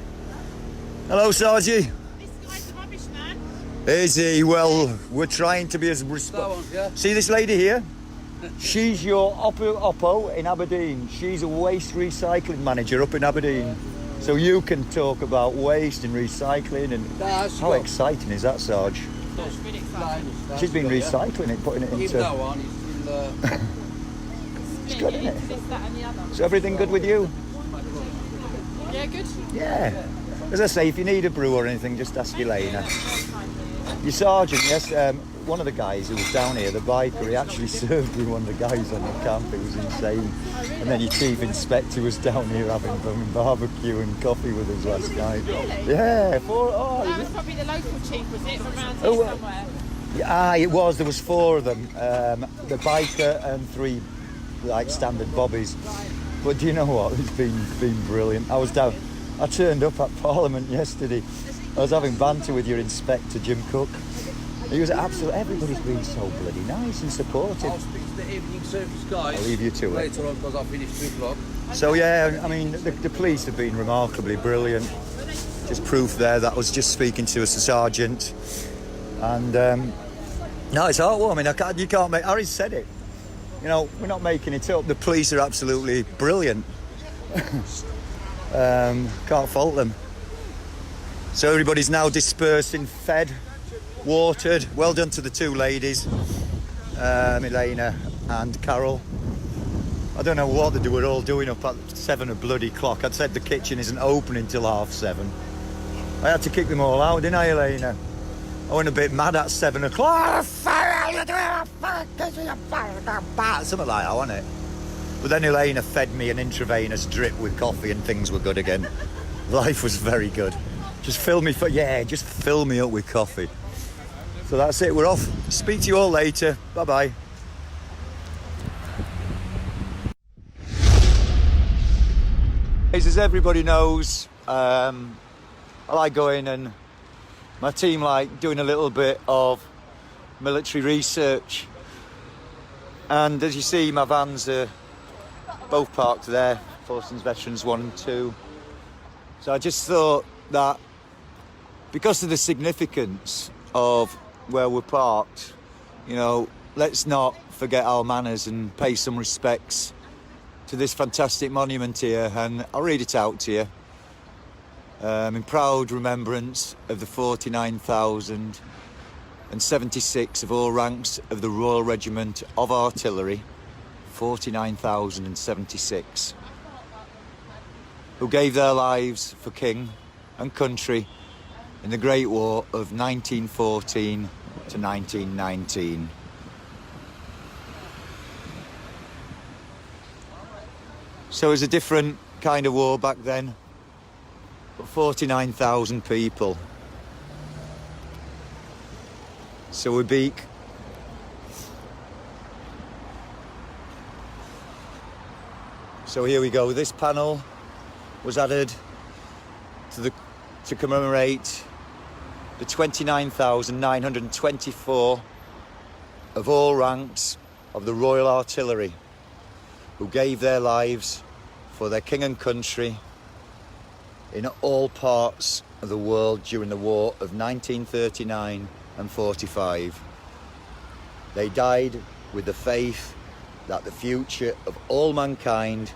Hello, Sargie.
This guy's a rubbish man.
Is he? Well, we're trying to be as responsible.
Yeah.
See this lady here? She's your Oppo in Aberdeen. She's a waste recycling manager up in Aberdeen. So you can talk about waste and recycling and how exciting is that, Sarge?
That's really exciting.
She's been recycling it, putting it into... It's good, isn't it?
This, that and the other.
So everything good with you?
Yeah, good.
Yeah. As I say, if you need a brew or anything, just ask Elena. Your sergeant, yes, one of the guys who was down here, the biker, he actually served with one of the guys on the camp. It was insane. And then your chief inspector was down here having barbecue and coffee with us last night.
Really?
Yeah.
That was probably the local chief, was it? From around here somewhere?
Yeah, it was. There was 4 of them. The biker and 3 like standard bobbies. But do you know what? It's been brilliant. I turned up at Parliament yesterday. I was having banter with your inspector, Jim Cook. He was absolutely, everybody's been so bloody nice and supportive.
I'll speak to the evening service guys.
I'll leave you to it.
Later on because I'll finish 2 o'clock.
So yeah, I mean, the police have been remarkably brilliant. Just proof there that I was just speaking to a sergeant. And no, it's heartwarming. You can't make, Harry said it. You know, we're not making it up. The police are absolutely brilliant. Can't fault them. So everybody's now dispersing, fed, watered. Well done to the 2 ladies, Elena and Carol. I don't know what they were all doing up at 7 o'clock. I'd said the kitchen isn't open until 7:30. I had to kick them all out, didn't I, Elena? I went a bit mad at 7 o'clock. Something like that, wasn't it? But then Elena fed me an intravenous drip with coffee and things were good again. Life was very good. Just fill me up with coffee. So that's it, we're off. Speak to you all later. Bye-bye. As everybody knows, I like going and my team like doing a little bit of military research. And as you see, my vans are both parked there, Forces Veterans 1 and 2. So I just thought that because of the significance of where we're parked, you know, let's not forget our manners and pay some respects to this fantastic monument here. And I'll read it out to you. In proud remembrance of the 49,076 of all ranks of the Royal Regiment of Artillery, 49,076, who gave their lives for King and country in the Great War of 1914 to 1919. So it was a different kind of war back then, but 49,000 people. So we beak. So here we go. This panel was added to commemorate the 29,924 of all ranks of the Royal Artillery who gave their lives for their king and country in all parts of the world during the war of 1939 and 45. They died with the faith that the future of all mankind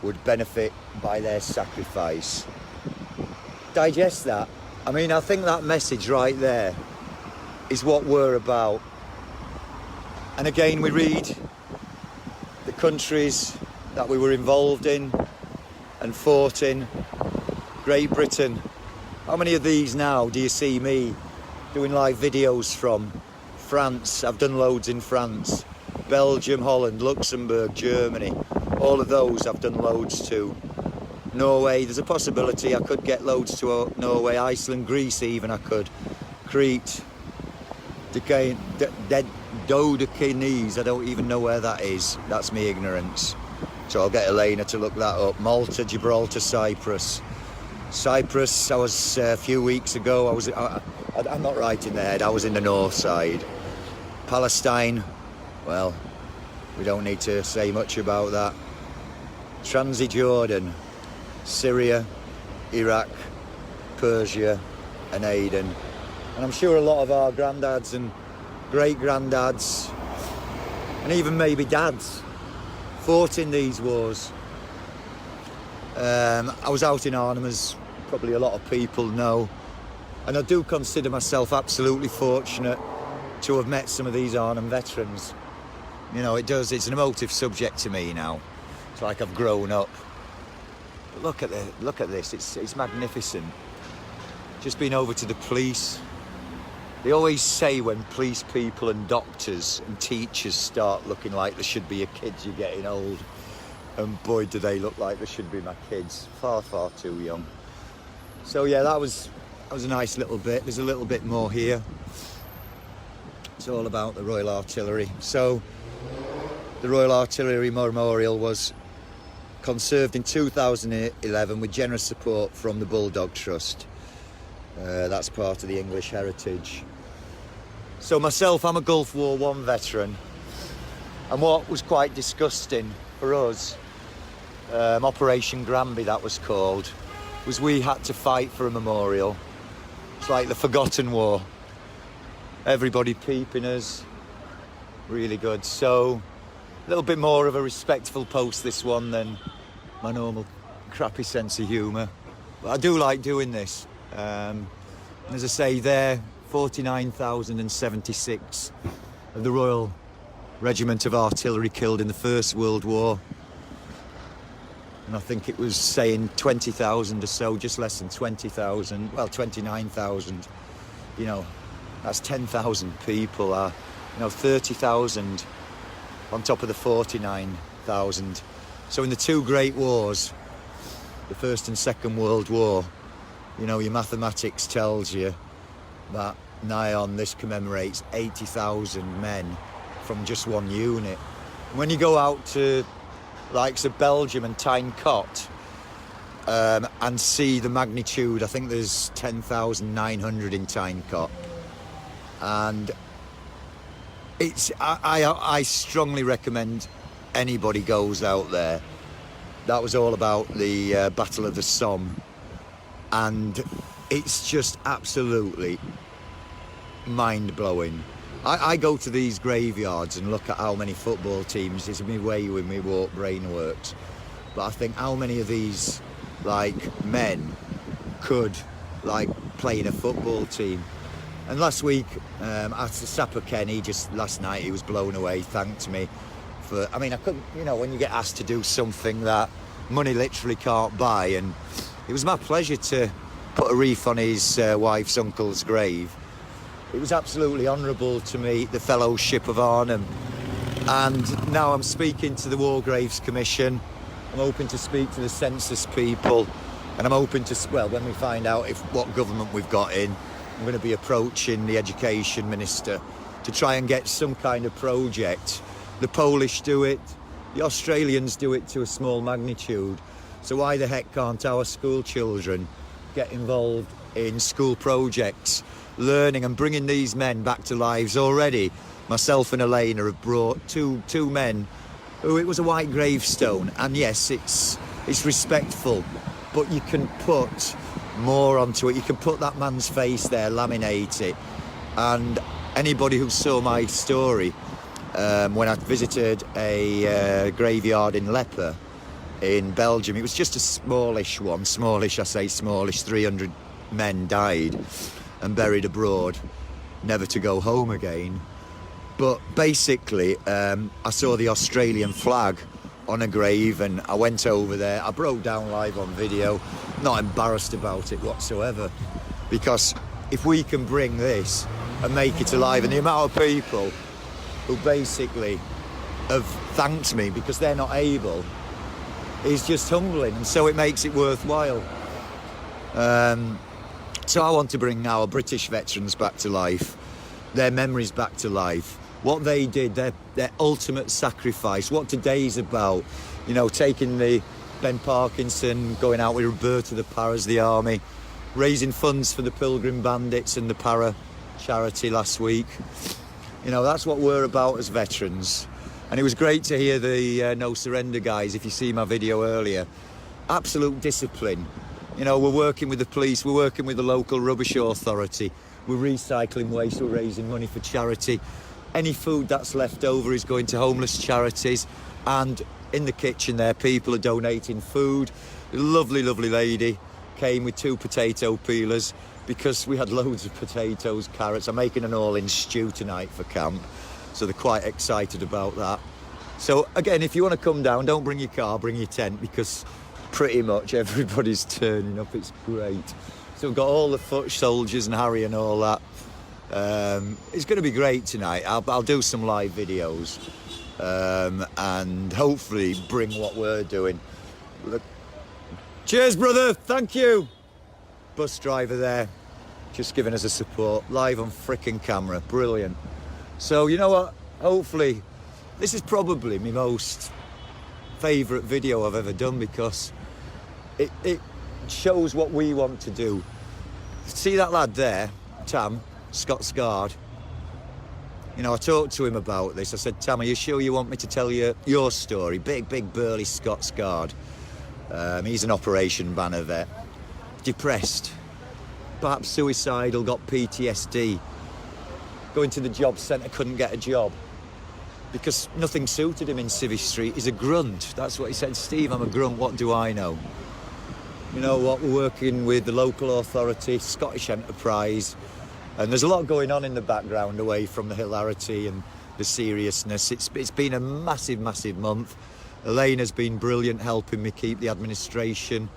would benefit by their sacrifice. Digest that. I mean, I think that message right there is what we're about. And again, we read the countries that we were involved in and fought in. Great Britain. How many of these now do you see me doing live videos from? France, I've done loads in France. Belgium, Holland, Luxembourg, Germany. All of those I've done loads to. Norway, there's a possibility I could get loads to Norway, Iceland, Greece even I could. Crete, Dodecanese, I don't even know where that is. That's me ignorance. So I'll get Elena to look that up. Malta, Gibraltar, Cyprus. Cyprus, I was a few weeks ago, I'm not right in the head, I was in the north side. Palestine, well, we don't need to say much about that. Transjordan, Syria, Iraq, Persia and Aden. And I'm sure a lot of our granddads and great-granddads and even maybe dads fought in these wars. I was out in Arnhem, as probably a lot of people know, and I do consider myself absolutely fortunate to have met some of these Arnhem veterans. You know, it's an emotive subject to me now. It's like I've grown up. But look at this, it's magnificent. Just been over to the police. They always say when police people and doctors and teachers start looking like they should be your kids, you're getting old. And boy, do they look like they should be my kids. Far, far too young. So yeah, that was a nice little bit. There's a little bit more here. It's all about the Royal Artillery. So the Royal Artillery Memorial was conserved in 2011 with generous support from the Bulldog Trust. That's part of the English heritage. So myself, I'm a Gulf War I veteran, and what was quite disgusting for us, Operation Granby that was called, was we had to fight for a memorial. It's like the forgotten war. Everybody peeping us, really good. So a little bit more of a respectful post, this one, than my normal crappy sense of humour. But I do like doing this. And as I say, there, 49,076 of the Royal Regiment of Artillery killed in the First World War. And I think it was saying 20,000 or so, just less than 20,000, well, 29,000. You know, that's 10,000 people, 30,000 on top of the 49,000. So in the two great wars, the First and Second World War, you know, your mathematics tells you that nigh on this commemorates 80,000 men from just one unit. When you go out to likes of Belgium and Tyne Cot and see the magnitude, I think there's 10,900 in Tyne Cot, and I strongly recommend anybody goes out there. That was all about the Battle of the Somme, and it's just absolutely mind-blowing. I go to these graveyards and look at how many football teams, it's me way with me walk brain works, but I think how many of these men could play in a football team. And last week after Sapper Kenny, just last night, he was blown away, thanked me for, I couldn't, when you get asked to do something that money literally can't buy, and it was my pleasure to put a wreath on his wife's uncle's grave. It was absolutely honourable to meet the Fellowship of Arnhem, and now I'm speaking to the War Graves Commission. I'm hoping to speak to the census people, and I'm hoping to, when we find out what government we've got in, I'm going to be approaching the Education Minister to try and get some kind of project. The Polish do it, the Australians do it to a small magnitude, so why the heck can't our school children get involved in school projects, learning and bringing these men back to lives? Already, myself and Elena have brought two men who, it was a white gravestone, and yes, it's respectful, but you can put more onto it. You can put that man's face there, laminate it, and anybody who saw my story when I visited a graveyard in Leper in Belgium, it was just a smallish one, I say smallish, 300 men died and buried abroad, never to go home again. But basically, I saw the Australian flag on a grave, and I went over there. I broke down live on video, not embarrassed about it whatsoever, because if we can bring this and make it alive, and the amount of people who basically have thanked me because they're not able, is just humbling, and so it makes it worthwhile. So I want to bring our British veterans back to life, their memories back to life, what they did, their ultimate sacrifice, what today's about, taking the Ben Parkinson, going out with Roberta the Paras, the army, raising funds for the Pilgrim Bandits and the Para charity last week. That's what we're about as veterans. And it was great to hear the No Surrender guys, if you see my video earlier. Absolute discipline. We're working with the police, we're working with the local rubbish authority, we're recycling waste, we're raising money for charity. Any food that's left over is going to homeless charities, and in the kitchen there, people are donating food. A lovely, lovely lady came with 2 potato peelers because we had loads of potatoes, carrots. I'm making an all-in stew tonight for camp, so they're quite excited about that. So again, if you want to come down, don't bring your car, bring your tent, because pretty much everybody's turning up. It's great. So we've got all the foot soldiers and Harry and all that. It's going to be great tonight. I'll do some live videos and hopefully bring what we're doing. Look. Cheers, brother. Thank you. Bus driver there, just giving us a support live on frickin' camera. Brilliant. So you know what? Hopefully, this is probably my most favourite video I've ever done, because it shows what we want to do. See that lad there, Tam, Scott Scard? You know, I talked to him about this. I said, Tam, are you sure you want me to tell you your story? Big burly Scots guard. He's an operation banner vet. Depressed, perhaps suicidal, got PTSD. Going to the job centre, couldn't get a job because nothing suited him in Civvy Street. He's a grunt. That's what he said. Steve, I'm a grunt. What do I know? You know what? We're working with the local authority, Scottish Enterprise, and there's a lot going on in the background away from the hilarity and the seriousness. It's been a massive month. Elaine has been brilliant helping me keep the administration.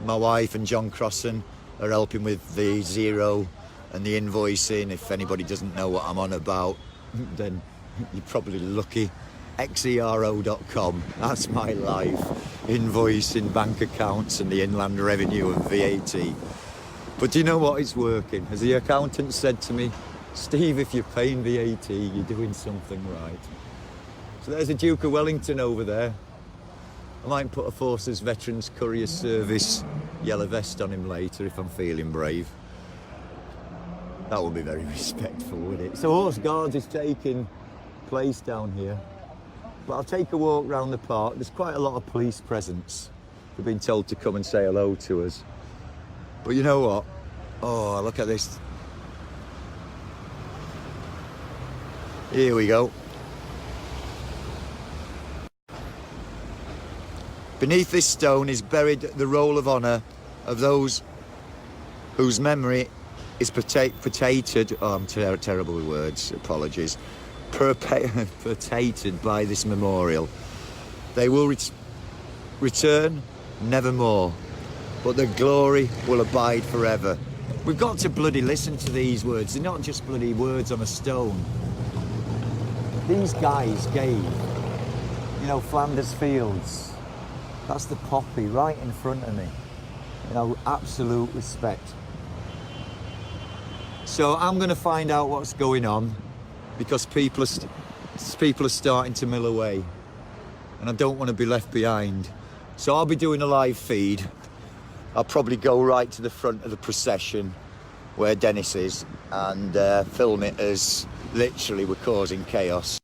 My wife and John Crossan are helping with the Xero and the invoicing. If anybody doesn't know what I'm on about, then you're probably lucky. xero.com, that's my life. Invoicing, bank accounts and the inland revenue and VAT. But do you know what? It's working. As the accountant said to me, Steve, if you're paying VAT, you're doing something right. So there's a Duke of Wellington over there. I might put a Forces Veterans Courier Service yellow vest on him later if I'm feeling brave. That would be very respectful, wouldn't it? So Horse Guards is taking place down here. But I'll take a walk round the park. There's quite a lot of police presence. We've been told to come and say hello to us. But you know what? Oh, look at this. Here we go. Beneath this stone is buried the roll of honour of those whose memory is perpetuated. Oh, I'm terrible with words. Apologies. Perpetuated by this memorial. They will return nevermore, but the glory will abide forever. We've got to bloody listen to these words. They're not just bloody words on a stone. These guys gave, you know, Flanders Fields. That's the poppy right in front of me. You know, absolute respect. So I'm going to find out what's going on because people are starting to mill away and I don't want to be left behind. So I'll be doing a live feed. I'll probably go right to the front of the procession where Dennis is and film it as literally we're causing chaos.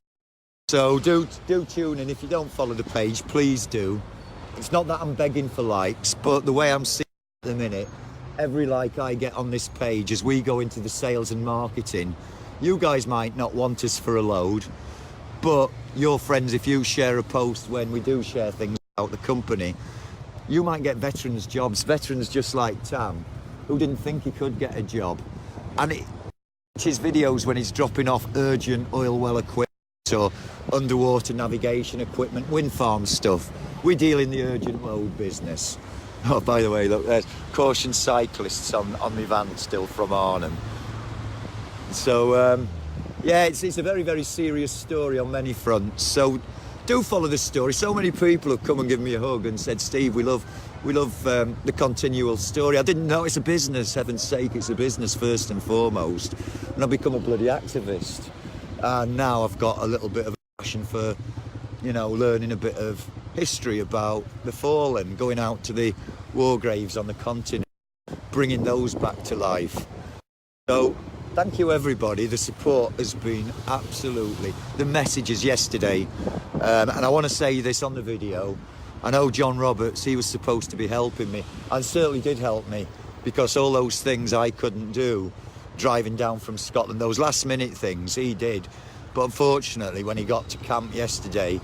So do tune in. If you don't follow the page, please do. It's not that I'm begging for likes, but the way I'm seeing it at the minute, every like I get on this page as we go into the sales and marketing, you guys might not want us for a load, but your friends, if you share a post when we do share things about the company, you might get veterans jobs, veterans just like Tam, who didn't think he could get a job. And his videos when he's dropping off urgent oil well equipment or underwater navigation equipment, wind farm stuff. We deal in the urgent load business. Oh, by the way, look, there's caution cyclists on my van still from Arnhem. So, yeah, it's a very serious story on many fronts. So do follow this story. So many people have come and given me a hug and said, Steve, we love the continual story. I didn't know it's a business, heaven's sake, it's a business first and foremost. And I've become a bloody activist. And now I've got a little bit of a passion for, you know, learning a bit of history about the fallen, going out to the war graves on the continent, bringing those back to life. So thank you everybody. The support has been absolutely, the messages yesterday, and I want to say this on the video. I know John Roberts, he was supposed to be helping me and certainly did help me because all those things I couldn't do driving down from Scotland, those last minute things, he did. But unfortunately, when he got to camp yesterday,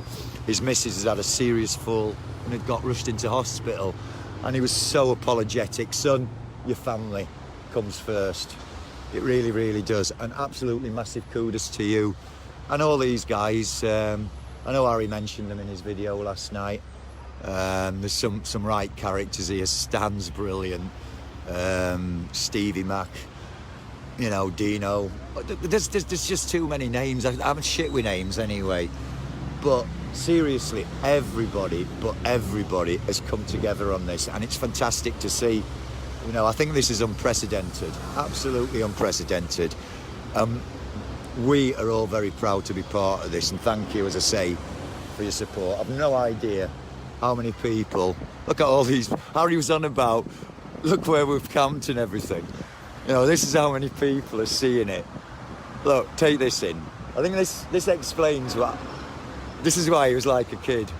his missus had had a serious fall and had got rushed into hospital. And he was so apologetic. Son, your family comes first. It really does. And absolutely massive kudos to you. And all these guys, I know Harry mentioned them in his video last night. There's some right characters here. Stan's brilliant. Stevie Mac. You know, Dino. There's just too many names. I'm shit with names anyway. But seriously, everybody has come together on this, and it's fantastic to see. You know, I think this is unprecedented, absolutely unprecedented. We are all very proud to be part of this, and thank you, as I say, for your support. I've no idea how many people. Look at all these. Harry was on about. Look where we've camped and everything. You know, this is how many people are seeing it. Look, take this in. I think this explains what. This is why he was like a kid.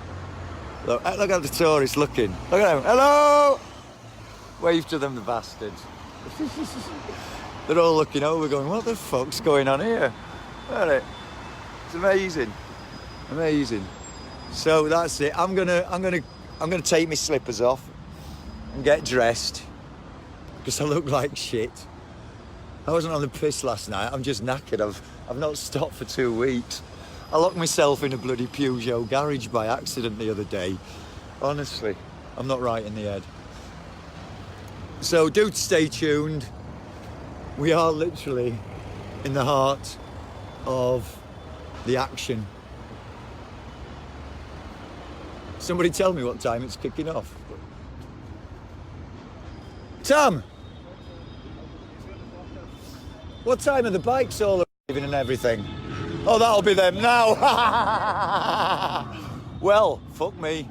Look at the tourists looking. Look at them. Hello! Wave to them, the bastards. They're all looking over, going, "What the fuck's going on here?" Isn't it? It's amazing, amazing. So that's it. I'm gonna take my slippers off and get dressed because I look like shit. I wasn't on the piss last night. I'm just knackered. I've not stopped for 2 weeks. I locked myself in a bloody Peugeot garage by accident the other day. Honestly, I'm not right in the head. So do stay tuned. We are literally in the heart of the action. Somebody tell me what time it's kicking off. Tom! What time are the bikes all arriving and everything? Oh, that'll be them now. Well, fuck me.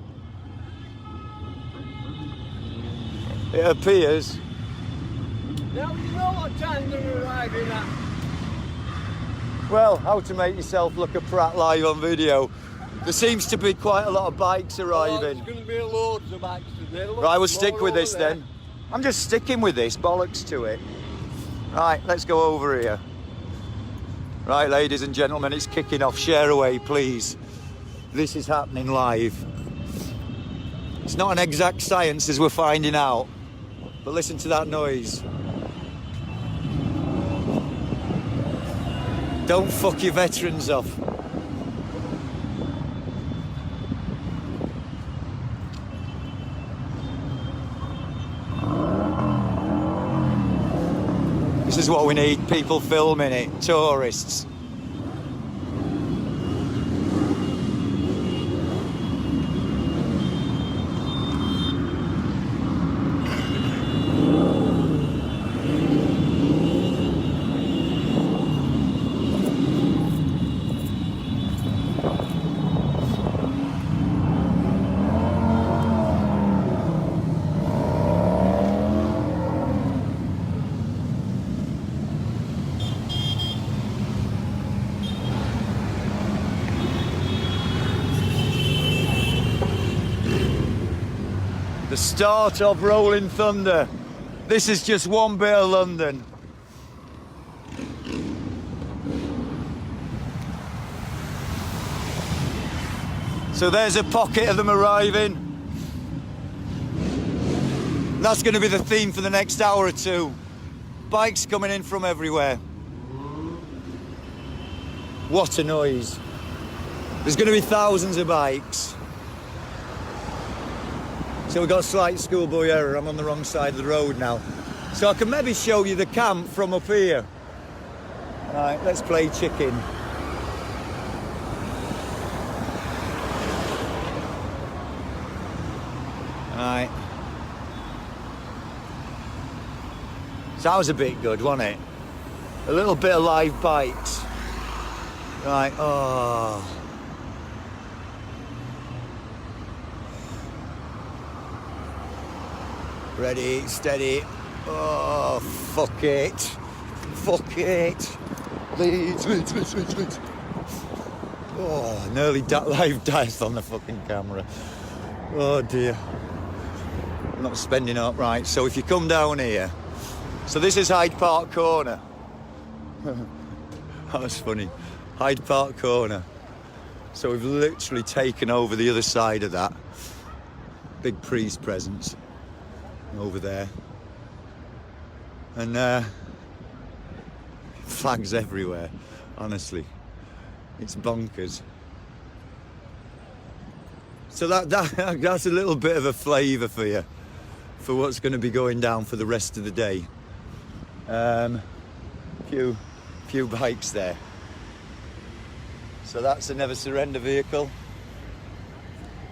It appears.
Now you know what time they're arriving at.
Well, how to make yourself look a prat live on video. There seems to be quite a lot of bikes arriving.
There's going to be loads of bikes today.
Right, we'll stick with this then. I'm just sticking with this, bollocks to it. Right, let's go over here. Right, ladies and gentlemen, it's kicking off. Share away, please. This is happening live. It's not an exact science, as we're finding out. But listen to that noise. Don't fuck your veterans off. This is what we need, people filming it, tourists. The start of Rolling Thunder. This is just one bit of London. So there's a pocket of them arriving. That's going to be the theme for the next hour or two. Bikes coming in from everywhere. What a noise. There's going to be thousands of bikes. So we've got a slight schoolboy error. I'm on the wrong side of the road now. So I can maybe show you the camp from up here. Right, let's play chicken. Right. So that was a bit good, wasn't it? A little bit of live bikes. Right, oh. Ready, steady. Oh, fuck it. Fuck it. Leads. Oh, nearly live death on the fucking camera. Oh dear. I'm not spending up. Right, so if you come down here. So this is Hyde Park Corner. That was funny. Hyde Park Corner. So we've literally taken over the other side of that. Big priest presence. Over there, and flags everywhere. Honestly, it's bonkers. So that's a little bit of a flavour for you, for what's going to be going down for the rest of the day. Few bikes there. So that's a Never Surrender vehicle.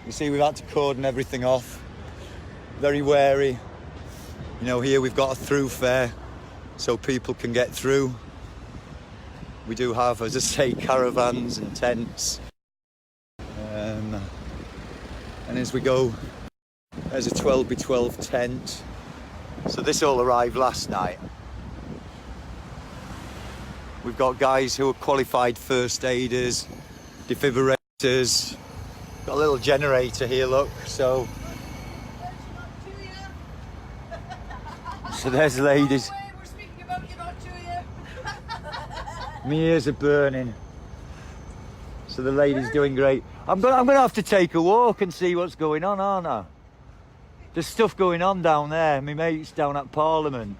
You see, we've had to cordon everything off. Very wary. You know, here we've got a through fare so people can get through. We do have, as I say, caravans and tents. And as we go, there's a 12x12 tent. So this all arrived last night. We've got guys who are qualified first aiders, defibrillators. Got a little generator here, look. So there's ladies.
We're speaking about you, not to you.
My ears are burning. So the lady's doing great. I'm gonna have to take a walk and see what's going on, aren't I? There's stuff going on down there. My mate's down at Parliament.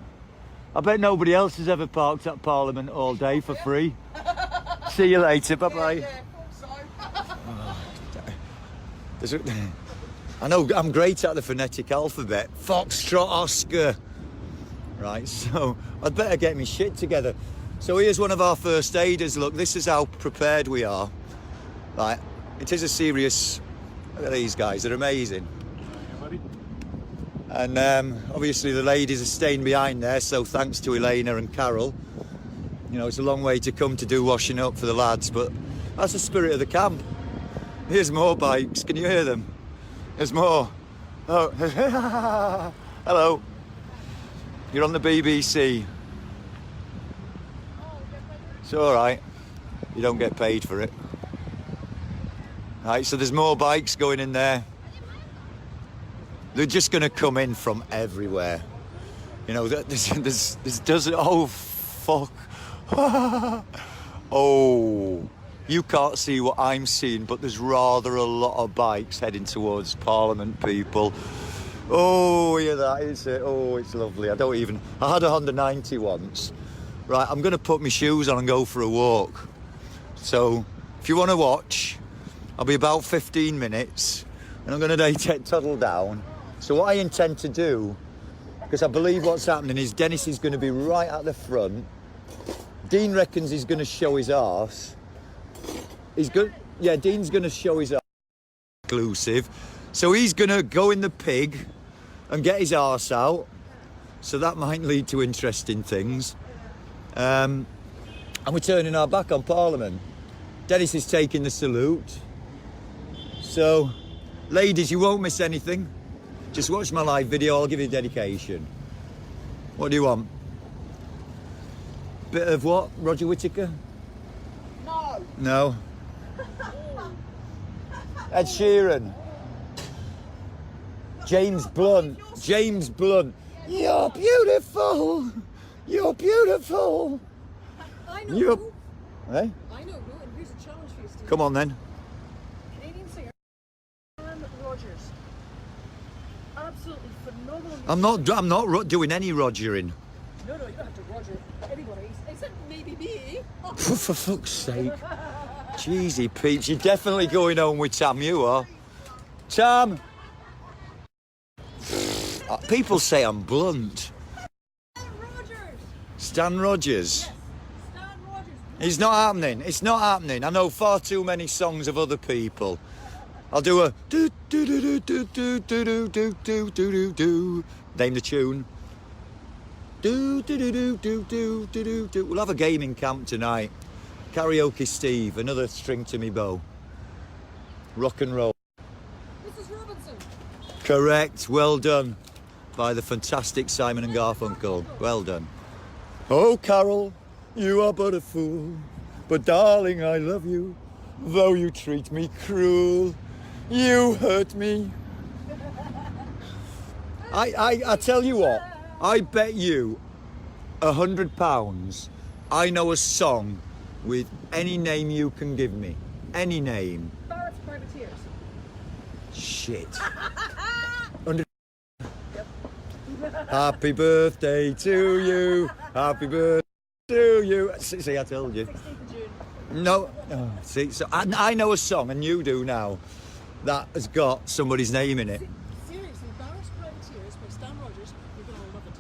I bet nobody else has ever parked at Parliament all day for free. See you later. Bye bye. I know I'm great at the phonetic alphabet. Foxtrot, Oscar. Right, so I'd better get my shit together. So here's one of our first aiders. Look, this is how prepared we are. Right, it is a serious. Look at these guys, they're amazing. And obviously the ladies are staying behind there, so thanks to Elena and Carol. You know, it's a long way to come to do washing up for the lads, but that's the spirit of the camp. Here's more bikes, can you hear them? There's more. Oh, hello. You're on the BBC. It's all right. You don't get paid for it. Right, so there's more bikes going in there. They're just going to come in from everywhere. You know, there's doesn't. Oh, fuck. Oh, you can't see what I'm seeing, but there's rather a lot of bikes heading towards Parliament, people. Oh, yeah, that is it. Oh, it's lovely. I had a Honda 90 once. Right, I'm going to put my shoes on and go for a walk. So, if you want to watch, I'll be about 15 minutes, and I'm going to toddle down. So what I intend to do, because I believe what's happening is Dennis is going to be right at the front. Dean reckons he's going to show his arse. Dean's going to show his arse. Exclusive. So he's going to go in the pig and get his arse out. So that might lead to interesting things. And we're turning our back on Parliament. Dennis is taking the salute. So, ladies, you won't miss anything. Just watch my live video, I'll give you a dedication. What do you want? Bit of what? Roger Whittaker?
No.
No. Ed Sheeran. James Blunt. James Blunt. You're beautiful. You're beautiful.
I know.
You're...
Who.
Eh?
I know. Who, and here's a challenge for you, Steve.
Come on then.
Canadian singer Rogers. Absolutely phenomenal.
I'm not doing any Rogering.
No, you don't have to Roger anybody, except maybe me.
For fuck's sake. Jeezy Peeps, you're definitely going home with Tam, you are. Tam! People say I'm blunt. Stan Rogers.
Yes, Stan Rogers.
It's not happening. It's not happening. I know far too many songs of other people. I'll do a do do do do do do do do do do do. Name the tune. Do do do do do do do do. We'll have a gaming camp tonight. Karaoke Steve, another string to me bow. Rock and roll.
Mrs. Robinson.
Correct. Well done. By the fantastic Simon and Garfunkel. Well done. Oh, Carol, you are but a fool, but darling, I love you, though you treat me cruel. You hurt me. I tell you what, I bet you £100 I know a song with any name you can give me. Any name.
Barrett's Privateers.
Shit. Happy birthday to you. Happy birthday to you. See, I told you.
16th of June.
No. Oh, see, so I know a song, and you do now, that has got somebody's name in it.
Seriously, Barrett's Privateers by Stan Rogers. You're going to love it.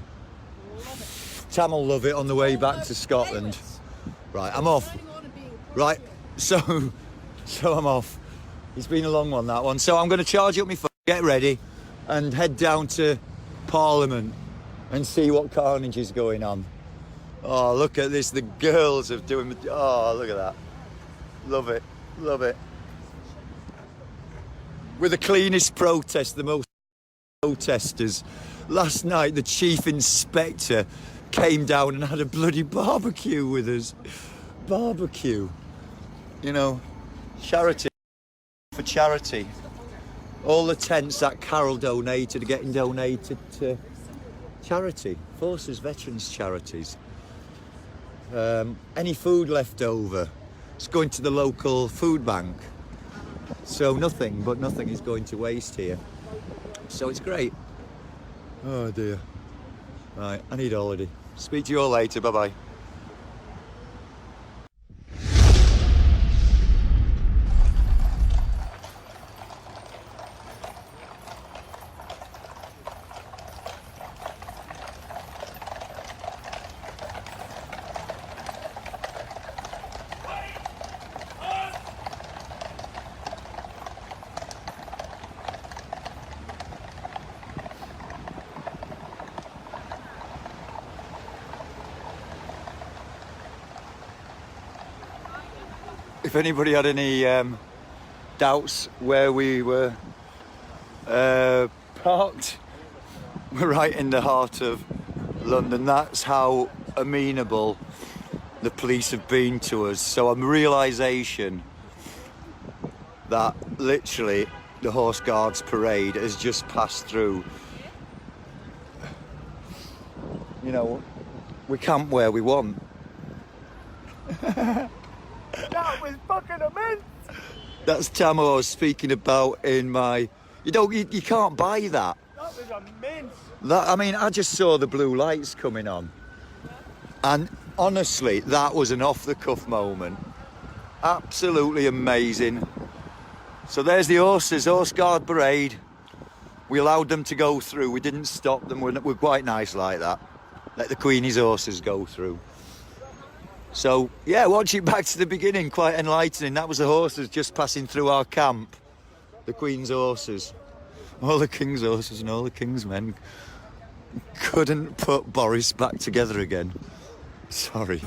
Love it.
Tam will love it on the way back to Scotland. Right, I'm off.
Signing on and being a
Right, so I'm off. It's been a long one, that one. So I'm going to charge up my phone, get ready, and head down to Parliament and see what carnage is going on. Oh, look at this. The girls are doing... Oh, look at that. Love it. Love it. We're the cleanest protest, the most protesters. Last night, the chief inspector came down and had a bloody barbecue with us. barbecue. You know, charity for charity. All the tents that Carol donated are getting donated to charity, Forces Veterans Charities. Any food left over, it's going to the local food bank. So nothing is going to waste here. So it's great. Oh dear. Right, I need a holiday. Speak to you all later, bye-bye. If anybody had any doubts where we were parked, we're right in the heart of London. That's how amenable the police have been to us. So a realisation that literally the Horse Guards parade has just passed through. You know, we camp where we want.
That was fucking immense.
That's Tamo I was speaking about in my... You can't buy that.
That was immense.
I mean, I just saw the blue lights coming on. And honestly, that was an off-the-cuff moment. Absolutely amazing. So there's the horses, Horse Guard parade. We allowed them to go through. We didn't stop them. We're quite nice like that. Let the Queenie's horses go through. So, yeah, watching back to the beginning, quite enlightening. That was the horses just passing through our camp. The Queen's horses. All the King's horses and all the King's men couldn't put Boris back together again. Sorry.